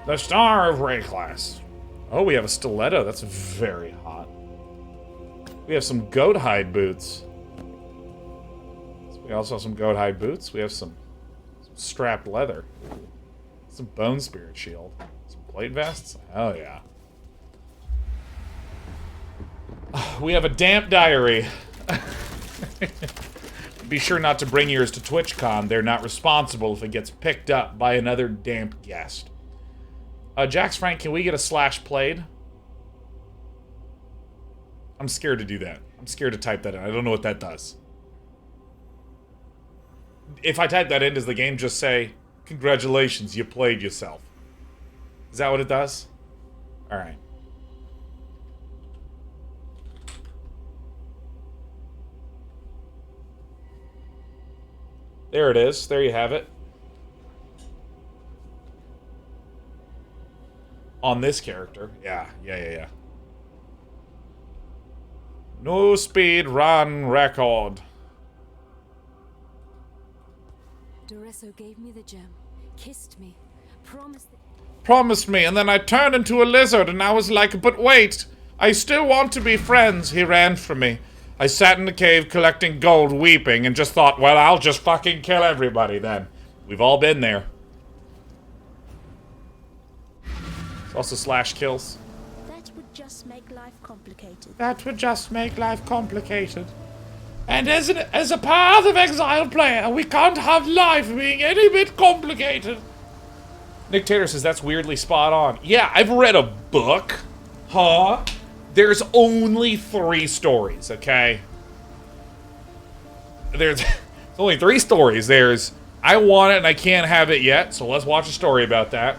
The Star of Ray class. Oh, we have a stiletto. That's very hot. We have some goat hide boots. We also have some goat hide boots. We have some strapped leather. Some bone spirit shield. Some plate vests. Hell yeah. We have a damp diary. Be sure not to bring yours to TwitchCon. They're not responsible if it gets picked up by another damp guest. Jax Frank, can we get a slash played? I'm scared to do that. I'm scared to type that in. I don't know what that does. If I type that in, does the game just say, congratulations, you played yourself? Is that what it does? Alright. There it is. There you have it. On this character. Yeah. No speed run record. Doresso gave me the gem, kissed me, Promised me, and then I turned into a lizard, and I was like, but wait, I still want to be friends. He ran from me. I sat in the cave collecting gold, weeping, and just thought, well, I'll just fucking kill everybody then. We've all been there. Also slash kills. That would just make life complicated. That would just make life complicated. And as a Path of Exile player, we can't have life being any bit complicated. Nick Tater says that's weirdly spot on. Yeah, I've read a book. Huh? There's only 3 stories, okay? There's only 3 stories. There's I want it and I can't have it yet, so let's watch a story about that.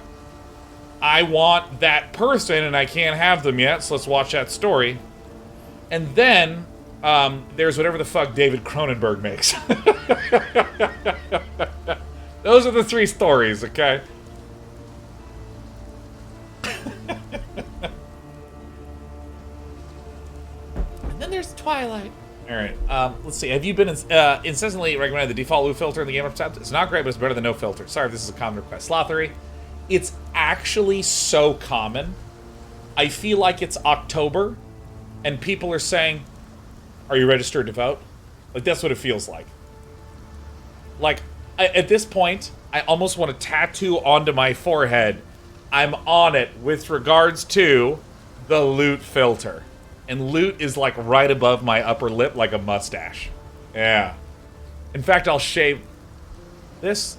I want that person and I can't have them yet, so let's watch that story. And then, there's whatever the fuck David Cronenberg makes. Those are the 3 stories, okay? And then there's Twilight. Alright, let's see. Have you been incessantly recommended the default loot filter in the game up top? It's not great, but it's better than no filter. Sorry if this is a common request. Slothery. It's actually so common. I feel like it's October, and people are saying, are you registered to vote? Like, that's what it feels like. Like, at this point, I almost want to tattoo onto my forehead, I'm on it with regards to the loot filter. And loot is like right above my upper lip like a mustache. Yeah. In fact, I'll shave this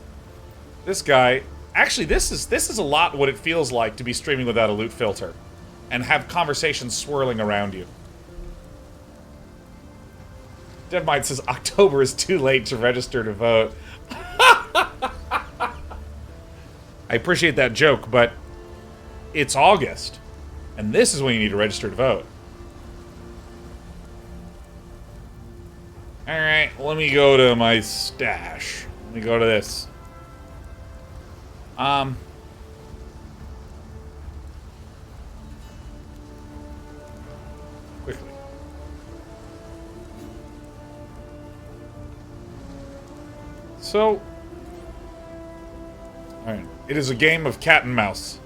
guy. Actually, this is a lot what it feels like to be streaming without a loot filter and have conversations swirling around you. Deadmite says October is too late to register to vote. I appreciate that joke, but it's August, and this is when you need to register to vote. Alright, let me go to my stash. Let me go to this. Quickly. So, alright, it is a game of cat and mouse.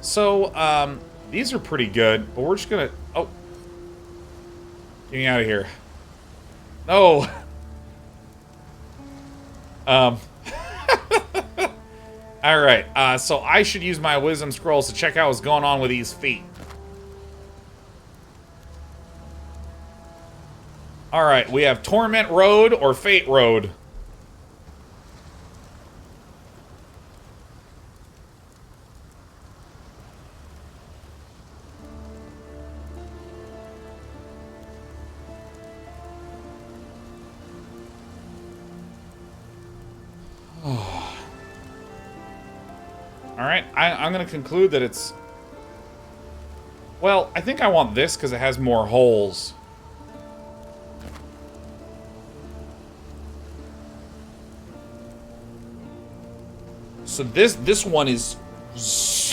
So, these are pretty good, but we're just gonna, oh. Get me out of here. No! Alright, so I should use my wisdom scrolls to check out what's going on with these feet. Alright, we have Torment Road or Fate Road. Alright, I'm going to conclude that it's... Well, I think I want this because it has more holes. So this one is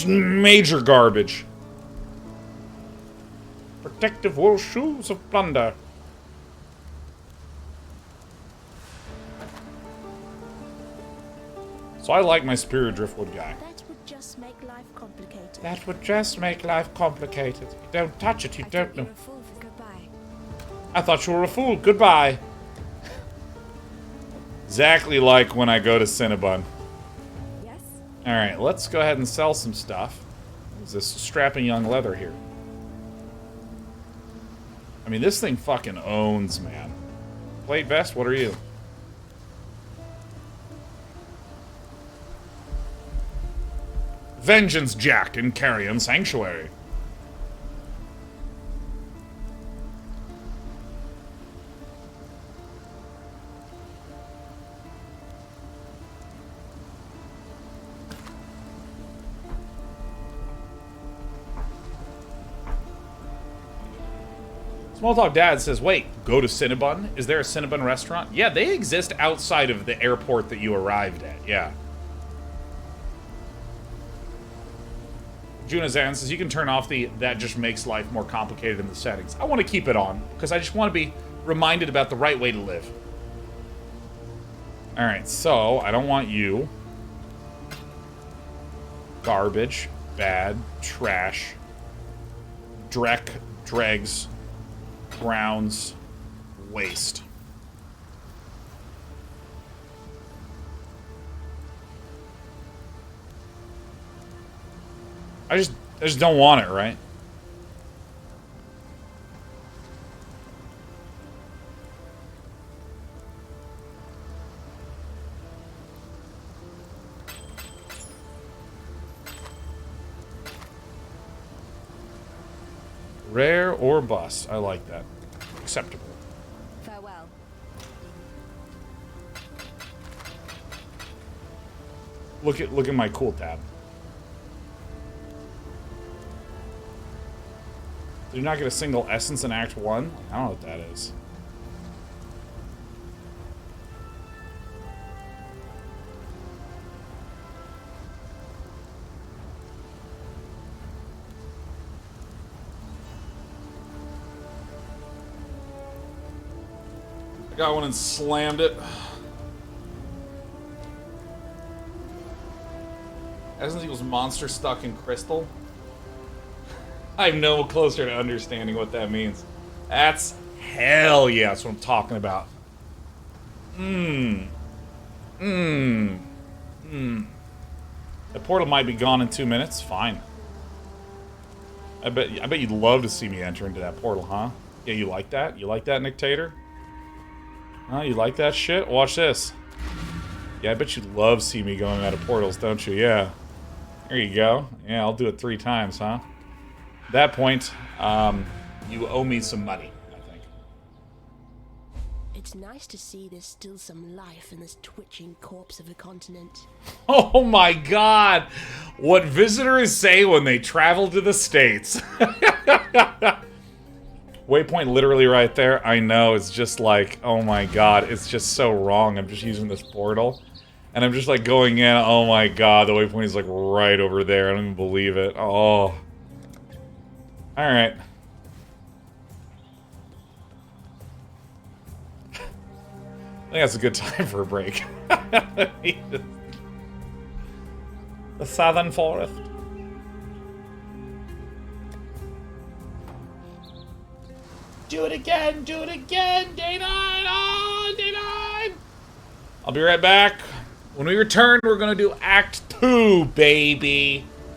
major garbage. Protective wool shoes of plunder. So I like my superior driftwood guy. That would just make life complicated. That would just make life complicated. You don't touch it, you don't know. You're a fool. Goodbye. I thought you were a fool. Goodbye. Exactly like when I go to Cinnabon. Yes? Alright, let's go ahead and sell some stuff. Who's this strapping young leather here? I mean, this thing fucking owns, man. Plate vest, what are you? Vengeance Jack in Carrion Sanctuary. Small Talk Dad says, wait, go to Cinnabon? Is there a Cinnabon restaurant? Yeah, they exist outside of the airport that you arrived at, yeah. Junazan says, you can turn off the that just makes life more complicated in the settings. I want to keep it on, because I just want to be reminded about the right way to live. Alright, so, I don't want you. Garbage, bad, trash, dreck, dregs, grounds, waste. I just don't want it, right? Rare or bust. I like that. Acceptable. Farewell. Look at my cool tab. Did you not get a single essence in Act 1? I don't know what that is. I got one and slammed it. Essence equals monster stuck in crystal. I'm no closer to understanding what that means. That's hell yeah, that's what I'm talking about. The portal might be gone in 2 minutes. Fine. I bet you'd love to see me enter into that portal, huh? Yeah, you like that? You like that, Nictator? Huh? You like that shit? Watch this. Yeah, I bet you'd love to see me going out of portals, don't you? Yeah. There you go. Yeah, I'll do it 3 times, huh? At that point, you owe me some money, I think. It's nice to see there's still some life in this twitching corpse of a continent. Oh my god! What visitors say when they travel to the States. Waypoint literally right there. I know, it's just like, oh my god, it's just so wrong. I'm just using this portal. And I'm just like going in, oh my god, the waypoint is like right over there. I don't even believe it. Oh. Alright. I think that's a good time for a break. The Southern Forest. Do it again, day 9! Oh, day 9! I'll be right back. When we return, we're gonna do Act 2, baby.